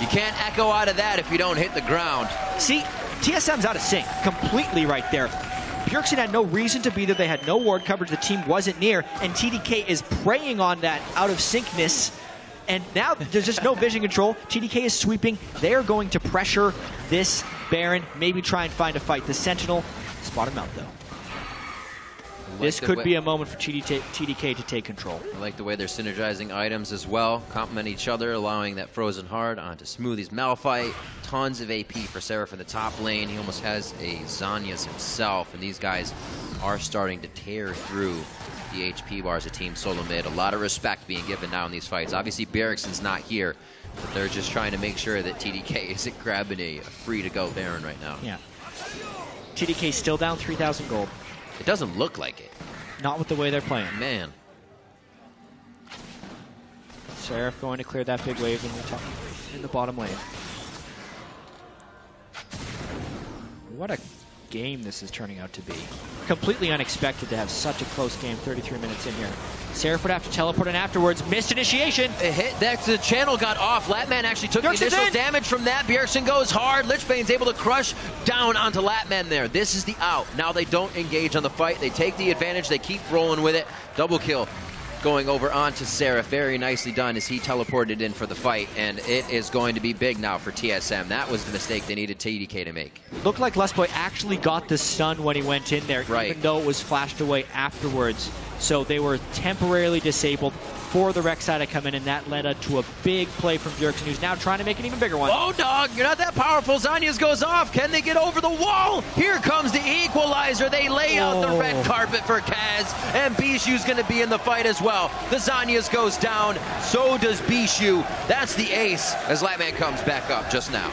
You can't echo out of that if you don't hit the ground. See, TSM's out of sync completely right there. Bjergsen had no reason to be there. They had no ward coverage. The team wasn't near. And TDK is preying on that out of syncness. And now there's just no vision control. TDK is sweeping. They are going to pressure this Baron, maybe try and find a fight. The Sentinel spot him out, though. This could be a moment for TDK to take control. I like the way they're synergizing items as well, complement each other, allowing that Frozen Heart onto Smoothie's Malphite. Tons of AP for Seraph in the top lane. He almost has a Zhonya's himself, and these guys are starting to tear through the HP bars of Team Solo Mid. A lot of respect being given now in these fights. Obviously, Bjergsen's not here, but they're just trying to make sure that TDK isn't grabbing a free-to-go Baron right now. Yeah. TDK still down 3,000 gold. It doesn't look like it. Not with the way they're playing. Man. Seraph going to clear that big wave in the bottom lane. What a game this is turning out to be. Completely unexpected to have such a close game, 33 minutes in here. Seraph would have to teleport in afterwards. Missed initiation. It hit. The channel got off. Latman actually took the initial damage from that. Bjergsen goes hard. Lich Bane's able to crush down onto Latman there. This is the out. Now they don't engage on the fight. They take the advantage. They keep rolling with it. Double kill going over onto Seraph. Very nicely done as he teleported in for the fight. And it is going to be big now for TSM. That was the mistake they needed TDK to make. Looked like Lustboy actually got the stun when he went in there, even though it was flashed away afterwards. So they were temporarily disabled for the Rek'Sai to come in, and that led to a big play from Bjergsen, who's now trying to make an even bigger one. Oh, dog, you're not that powerful. Zhonya's goes off. Can they get over the wall? Here comes the equalizer. They lay out the red carpet for Kaz, and Bishu's going to be in the fight as well. The Zhonya's goes down. So does Bishu. That's the ace as Latman comes back up just now.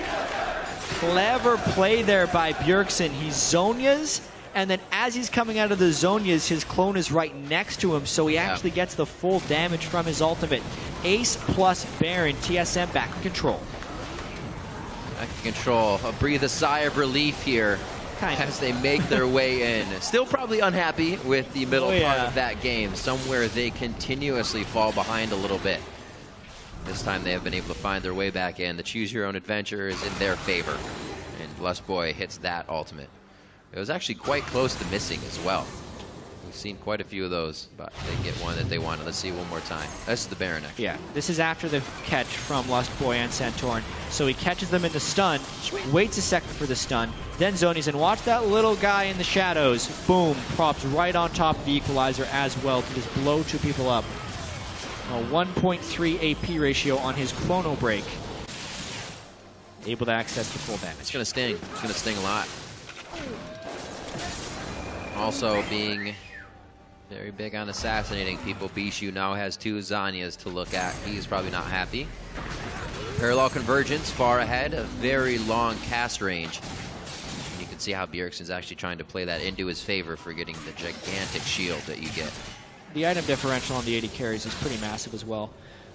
Clever play there by Bjergsen. He Zhonya's, and then as he's coming out of the Zhonya's, his clone is right next to him, so he actually gets the full damage from his ultimate. Ace plus Baron, TSM back in control. Back in control. Breathe a sigh of relief here as they make their way in. Still probably unhappy with the middle part of that game. Somewhere they continuously fall behind a little bit. This time they have been able to find their way back in. The choose your own adventure is in their favor. And Lustboy hits that ultimate. It was actually quite close to missing as well. We've seen quite a few of those, but they get one that they wanted. Let's see one more time. This is the Baron, actually. Yeah, this is after the catch from Lustboy and Santorin. So he catches them in the stun, waits a second for the stun, then Zhonya's in. Watch that little guy in the shadows. Boom, props right on top of the equalizer as well to just blow two people up. A 1.3 AP ratio on his chrono break. Able to access the full damage. It's going to sting. It's going to sting a lot. Also being very big on assassinating people, Bishu now has two Zhonyas to look at. He's probably not happy. Parallel convergence far ahead, a very long cast range. And you can see how Bjergsen's actually trying to play that into his favor for getting the gigantic shield that you get. The item differential on the 80 carries is pretty massive as well.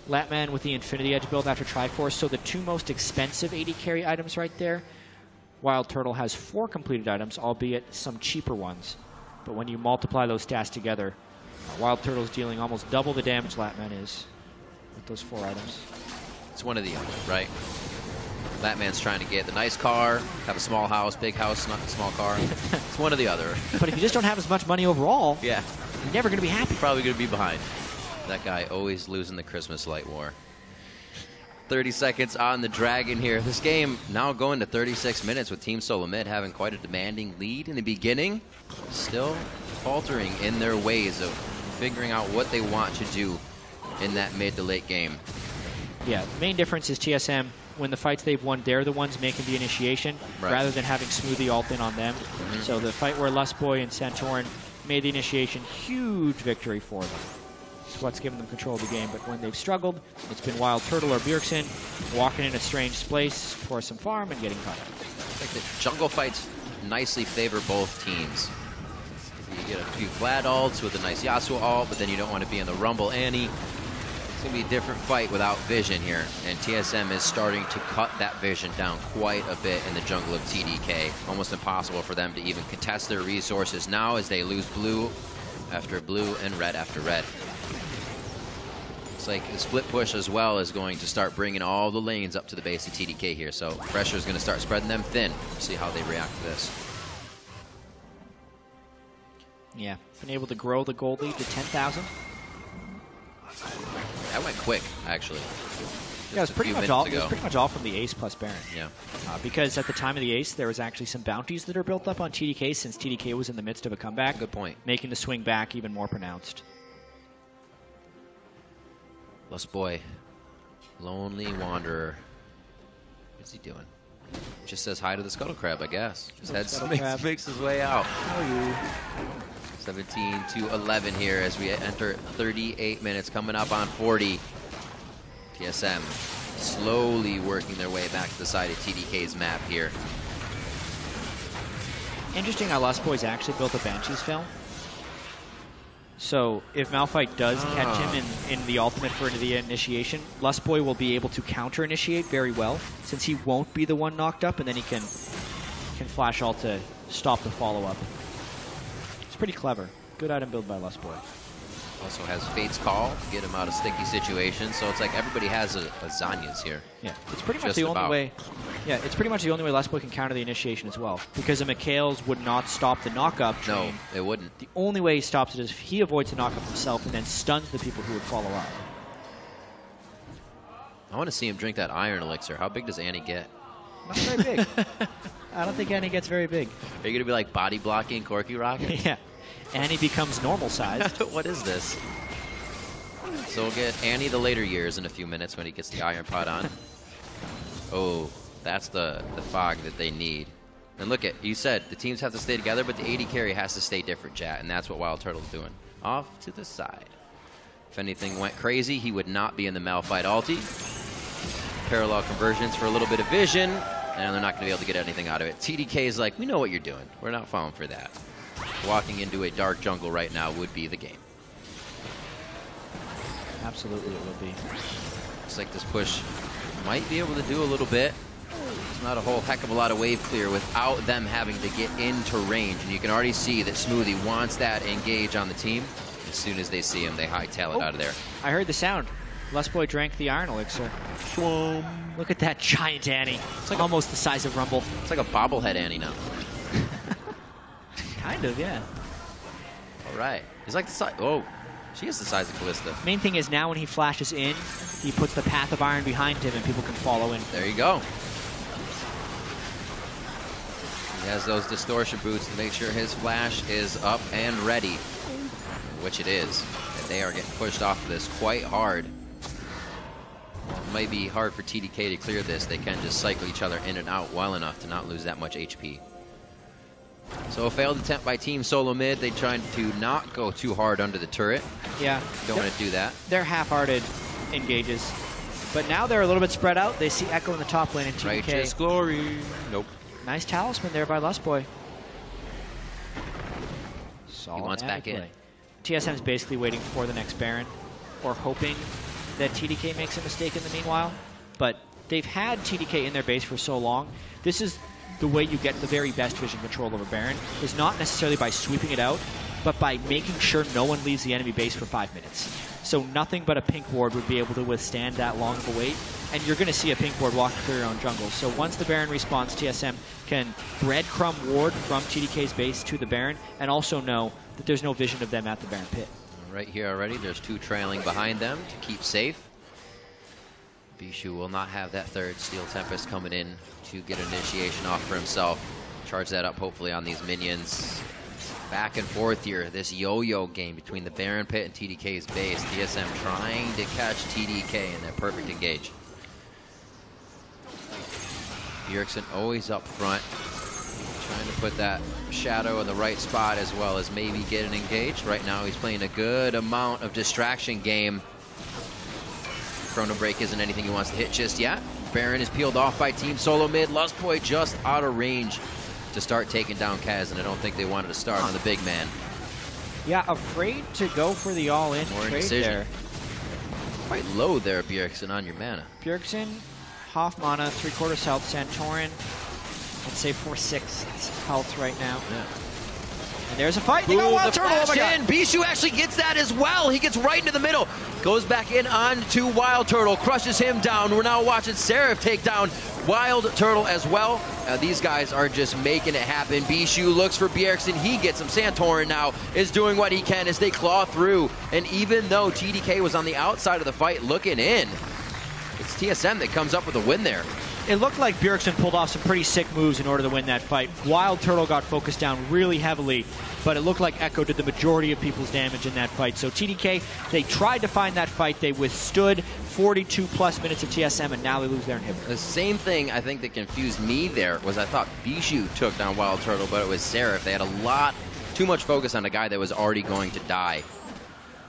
Latman with the Infinity Edge build after Triforce, so the two most expensive 80 carry items right there. Wild Turtle has 4 completed items, albeit some cheaper ones. But when you multiply those stats together, Wild Turtle's dealing almost double the damage Latman is with those 4 items. It's one or the other, right? Latman's trying to get the nice car, have a small house, big house, not a small car. It's one or the other. But if you just don't have as much money overall, yeah, you're never going to be happy. Probably going to be behind. That guy always losing the Christmas light war. 30 seconds on the Dragon here. This game now going to 36 minutes with Team Solo Mid having quite a demanding lead in the beginning. Still faltering in their ways of figuring out what they want to do in that mid to late game. Yeah, the main difference is TSM, when the fights they've won, they're the ones making the initiation rather than having Smoothie ult in on them. So the fight where Lustboy and Santorin made the initiation, huge victory for them. It's what's given them control of the game, but when they've struggled, it's been Wild Turtle or Bjergsen walking in a strange place for some farm and getting caught up. I think the jungle fights nicely favor both teams. You get a few Vlad ults with a nice Yasuo ult, but then you don't want to be in the Rumble Annie. going to be a different fight without vision here. And TSM is starting to cut that vision down quite a bit in the jungle of TDK. Almost impossible for them to even contest their resources now as they lose blue after blue and red after red. Looks like the split push as well is going to start bringing all the lanes up to the base of TDK here. So pressure is going to start spreading them thin. See how they react to this. Yeah, been able to grow the gold lead to 10,000. That went quick, actually. Yeah, it was pretty much all from the ace plus Baron. Yeah. Because at the time of the ace, there was actually some bounties that are built up on TDK since TDK was in the midst of a comeback. Good point. Making the swing back even more pronounced. Lust Boy, Lonely Wanderer. What's he doing? Just says hi to the Scuttle Crab, I guess. Just makes his way out. How are you? 17 to 11 here as we enter 38 minutes, coming up on 40. TSM slowly working their way back to the side of TDK's map here. Interesting how Lust Boy's actually built a Banshee's film. So if Malphite does catch him in the ultimate for the initiation, Lust Boy will be able to counter initiate very well, since he won't be the one knocked up, and then he can flash ult to stop the follow-up. It's pretty clever. Good item build by Lust Boy. Also has Fate's Call to get him out of sticky situations, so it's like everybody has a Zanya's here. Yeah, it's pretty much the only way. Yeah, it's pretty much the only way Lust Boy can counter the initiation as well, because a Mikhail's would not stop the knockup chain. No, it wouldn't. The only way he stops it is if he avoids the knockup himself and then stuns the people who would follow up. I want to see him drink that iron elixir. How big does Annie get? Not very big. I don't think Annie gets very big. Are you going to be like body blocking Corky Rocket? Yeah. Annie becomes normal sized. What is this? So we'll get Annie the later years in a few minutes when he gets the iron pot on. Oh, that's the fog that they need. And look at, you said the teams have to stay together, but the AD carry has to stay different, chat, and that's what Wild Turtle's doing. Off to the side. If anything went crazy, he would not be in the Malphite ulti. Parallel conversions for a little bit of vision, and they're not going to be able to get anything out of it. TDK is like, we know what you're doing. We're not falling for that. Walking into a dark jungle right now would be the game. Absolutely it would be. Looks like this push might be able to do a little bit. There's not a whole heck of a lot of wave clear without them having to get into range. And you can already see that Smoothie wants that engage on the team. As soon as they see him, they hightail it out of there. I heard the sound. Lust Boy drank the iron elixir. Look at that giant Annie. It's like almost the size of Rumble. It's like a bobblehead Annie now. Kind of, yeah. All right. He's like the size. Oh, she is the size of Callista. Main thing is now when he flashes in, he puts the path of iron behind him and people can follow in. There you go. He has those distortion boots to make sure his flash is up and ready, which it is. And they are getting pushed off of this quite hard. It might be hard for TDK to clear this. They can just cycle each other in and out well enough to not lose that much HP. So a failed attempt by Team Solo Mid. They tried to not go too hard under the turret. Yeah. Don't want to do that. They're half-hearted engages. But now they're a little bit spread out. They see Echo in the top lane and TDK. Righteous glory. Nope. Nice talisman there by Lust Boy. He wants back in. TSM's basically waiting for the next Baron, or hoping that TDK makes a mistake in the meanwhile. But they've had TDK in their base for so long. This is the way you get the very best vision control over Baron, is not necessarily by sweeping it out, but by making sure no one leaves the enemy base for 5 minutes. So nothing but a pink ward would be able to withstand that long of a wait, and you're going to see a pink ward walk through your own jungle. So once the Baron respawns, TSM can breadcrumb ward from TDK's base to the Baron, and also know that there's no vision of them at the Baron pit. Right here already, there's two trailing behind them to keep safe. Bishu will not have that third Steel Tempest coming in to get initiation off for himself. Charge that up hopefully on these minions. Back and forth here, this yo-yo game between the Baron pit and TDK's base. TSM trying to catch TDK in their perfect engage. Bjergsen always up front, trying to put that shadow in the right spot as well as maybe get an engage. Right now he's playing a good amount of distraction game. Chrono Break isn't anything he wants to hit just yet. Baron is peeled off by Team Solo Mid. Lust Boy just out of range to start taking down Kaz, and I don't think they wanted to start on the big man. Yeah, afraid to go for the all-in trade there. Quite low there, Bjergsen, on your mana. Bjergsen, half mana, 3/4 health. Santorin, let's say 4/6 health right now. Yeah. And there's a fight. They got Wild Turtle. Oh my God. Bishu actually gets that as well. He gets right into the middle. Goes back in onto Wild Turtle. Crushes him down. We're now watching Seraph take down Wild Turtle as well. These guys are just making it happen. Bishu looks for Bjergsen. He gets him. Santorin now is doing what he can as they claw through. And even though TDK was on the outside of the fight looking in, it's TSM that comes up with a win there. It looked like Bjergsen pulled off some pretty sick moves in order to win that fight. Wild Turtle got focused down really heavily, but it looked like Echo did the majority of people's damage in that fight. So TDK, they tried to find that fight. They withstood 42+ minutes of TSM, and now they lose their inhibitor. The same thing I think that confused me there was I thought Bishu took down Wild Turtle, but it was Seraph. They had too much focus on a guy that was already going to die.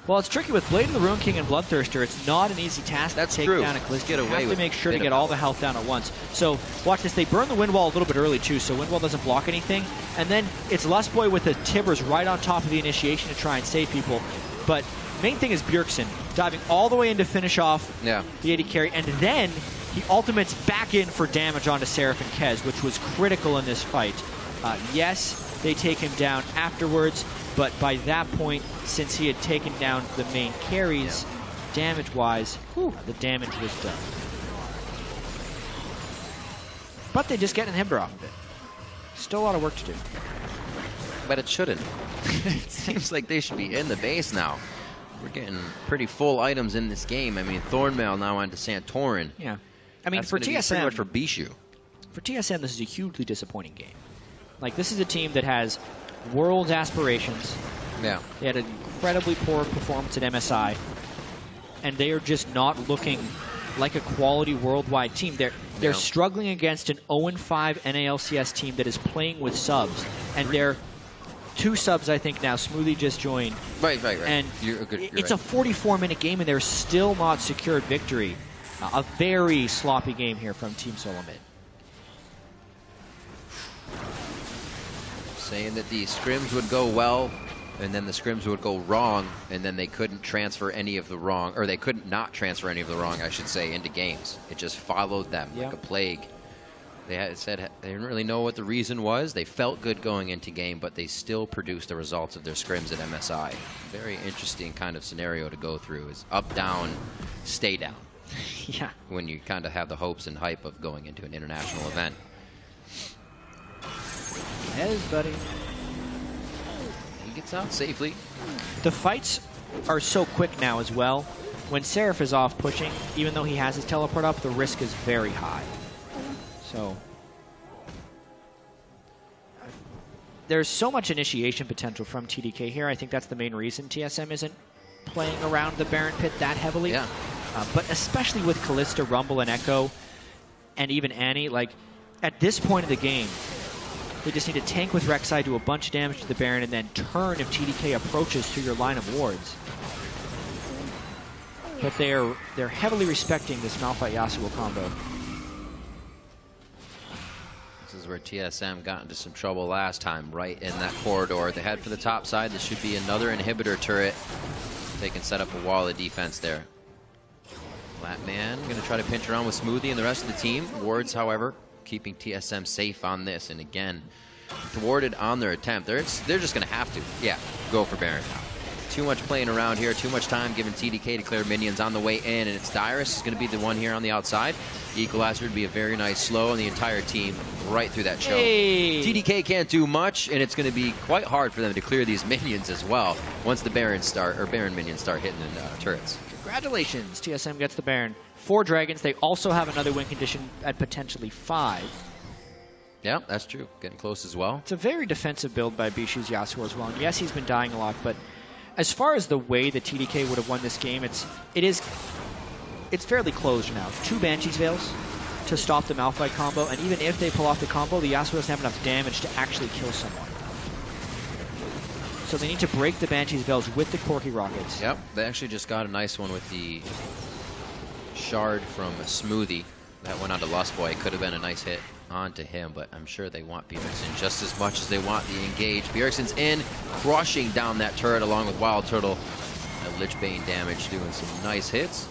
Well, it's tricky with Blade of the Ruin King and Bloodthirster. It's not an easy task to take down a Callisto. You have to make sure to get all the health down at once. So watch this. They burn the Wind Wall a little bit early too, so Wind Wall doesn't block anything. And then it's Lustboy with the Tibbers right on top of the initiation to try and save people. But main thing is Bjergsen diving all the way in to finish off the AD carry, and then he ultimates back in for damage onto Seraph and Kez, which was critical in this fight. Yes, they take him down afterwards, but by that point, since he had taken down the main carries, damage-wise, the damage was done. But they just get an inhibitor off of it. Still a lot of work to do. But it shouldn't. It seems like they should be in the base now. We're getting pretty full items in this game. I mean, Thornmail now onto Santorin. Yeah. I mean, That's for TSM, TSM, much for Bishu. For TSM, this is a hugely disappointing game. Like, this is a team that has world aspirations. Yeah. They had an incredibly poor performance at MSI, and they are just not looking like a quality worldwide team. They're struggling against an 0-5 NALCS team that is playing with subs, and they're 2 subs, I think, now. Smoothie just joined. Right. And you're it's a 44-minute game, and they're still not secured victory. A very sloppy game here from Team Solomid. Saying that the scrims would go well, and then the scrims would go wrong, and then they couldn't transfer any of the wrong, or they couldn't not transfer any of the wrong, I should say, into games. It just followed them like a plague. They had said they didn't really know what the reason was. They felt good going into game, but they still produced the results of their scrims at MSI. Very interesting kind of scenario to go through is up, down, stay down. Yeah. When you kind of have the hopes and hype of going into an international event. Yes, buddy. He gets out safely. The fights are so quick now as well. When Seraph is off pushing, even though he has his teleport up, the risk is very high. So there's so much initiation potential from TDK here. I think that's the main reason TSM isn't playing around the Baron Pit that heavily. Yeah. But especially with Callista, Rumble, and Echo, and even Annie, like, at this point of the game, they just need to tank with Rek'Sai, do a bunch of damage to the Baron, and then turn if TDK approaches through your line of wards. But they're heavily respecting this Malphite Yasuo combo. This is where TSM got into some trouble last time, right in that corridor. They head for the top side. This should be another inhibitor turret. They can set up a wall of defense there. Flatman going to try to pinch around with Smoothie and the rest of the team. Wards, however, keeping TSM safe on this. And again, thwarted on their attempt. They're just going to have to, go for Baron now. Too much playing around here, too much time giving TDK to clear minions on the way in, and it's Dyrus is going to be the one here on the outside. Equalizer would be a very nice slow, and the entire team right through that choke. Hey. TDK can't do much, and it's going to be quite hard for them to clear these minions as well once the Baron minions start hitting the turrets. Congratulations, TSM gets the Baron. 4 dragons. They also have another win condition at potentially 5. Yeah, that's true. Getting close as well. It's a very defensive build by Bishu's Yasuo as well. And yes, he's been dying a lot, but as far as the way that TDK would have won this game, it's fairly closed now. 2 Banshee's Veils to stop the Malphite combo, and even if they pull off the combo, the Yasuo doesn't have enough damage to actually kill someone. So they need to break the Banshee's Veils with the Corki Rockets. Yep, they actually just got a nice one with the shard from Smoothie. That went onto Lustboy. It could have been a nice hit onto him, but I'm sure they want Bjergsen just as much as they want the engage. Bjergsen's in, crushing down that turret along with Wild Turtle. Lich Bane damage, doing some nice hits.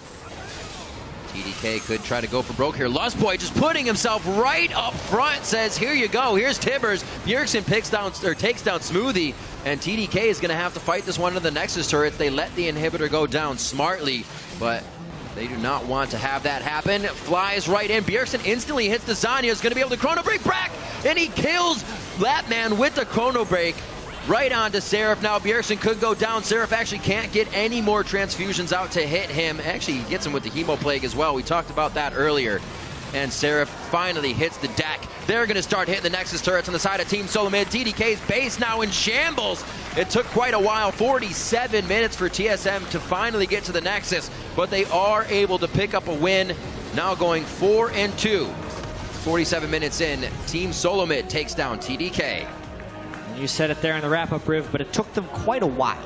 TDK could try to go for broke here. Lustboy just putting himself right up front, says, here you go, here's Tibbers. Bjergsen takes down Smoothie, and TDK is going to have to fight this one into the Nexus turrets. They let the inhibitor go down smartly, but they do not want to have that happen. Flies right in. Bjergsen instantly hits the Zanya. Is going to be able to chrono break back, and he kills that man with the chrono break. Right onto Seraph. Now Bjergsen could go down. Seraph actually can't get any more transfusions out to hit him. Actually, he gets him with the Hemoplague as well. We talked about that earlier. And Seraph finally hits the deck. They're going to start hitting the Nexus turrets on the side of Team Solomid. TDK's base now in shambles. It took quite a while, 47 minutes for TSM to finally get to the Nexus, but they are able to pick up a win. Now going 4-2. 47 minutes in, Team Solomid takes down TDK. You said it there in the wrap-up, Riv, but it took them quite a while,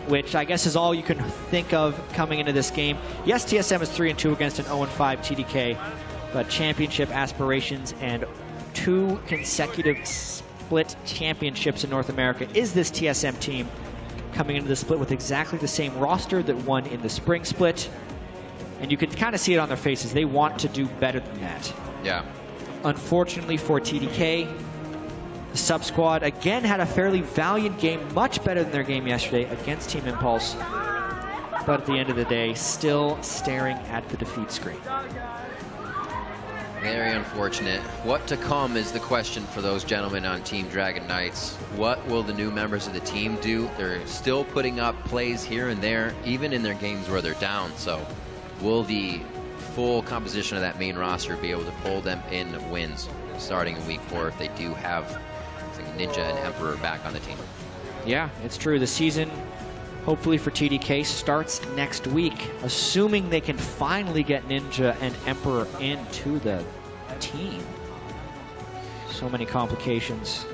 which I guess is all you can think of coming into this game. Yes, TSM is 3-2 against an 0-5 TDK, but championship aspirations and 2 consecutive split championships in North America is this TSM team coming into the split with exactly the same roster that won in the spring split. And you can kind of see it on their faces. They want to do better than that. Yeah. Unfortunately for TDK, the sub-squad again had a fairly valiant game, much better than their game yesterday against Team Impulse. But at the end of the day, still staring at the defeat screen. Very unfortunate. What to come is the question for those gentlemen on Team Dragon Knights. What will the new members of the team do? They're still putting up plays here and there, even in their games where they're down. So will the full composition of that main roster be able to pull them in wins starting in week 4 if they do have Ninja and Emperor back on the team? Yeah, it's true. The season, hopefully for TDK, starts next week, assuming they can finally get Ninja and Emperor into the team. So many complications.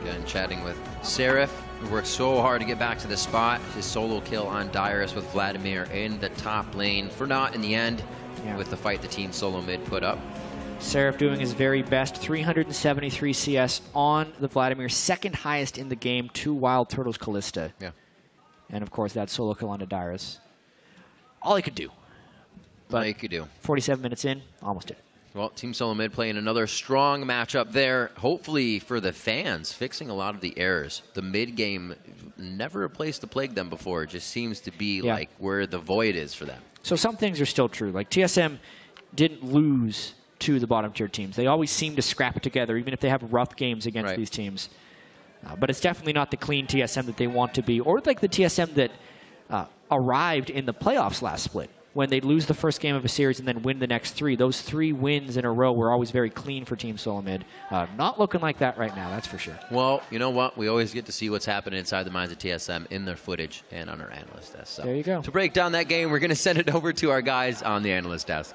Again, chatting with Seraph, who worked so hard to get back to the spot. His solo kill on Dyrus with Vladimir in the top lane. For naught in the end, with the fight the Team Solomid put up. Seraph doing his very best, 373 CS on the Vladimir, second highest in the game, 2 Wild Turtles Callista. Yeah. And of course that solo kill on Dyrus. All he could do. But all he could do. 47 minutes in, almost did. Well, Team Solomid playing another strong matchup there. Hopefully for the fans, fixing a lot of the errors. The mid game, never a place to plague them before. It just seems to be like where the void is for them. So some things are still true. Like TSM didn't lose to the bottom tier teams. They always seem to scrap it together, even if they have rough games against these teams. But it's definitely not the clean TSM that they want to be, or like the TSM that arrived in the playoffs last split, when they lose the first game of a series and then win the next 3. Those 3 wins in a row were always very clean for Team Solomid. Not looking like that right now, that's for sure. Well, you know what? We always get to see what's happening inside the minds of TSM in their footage and on our analyst desk. So there you go. To break down that game, we're going to send it over to our guys on the analyst desk.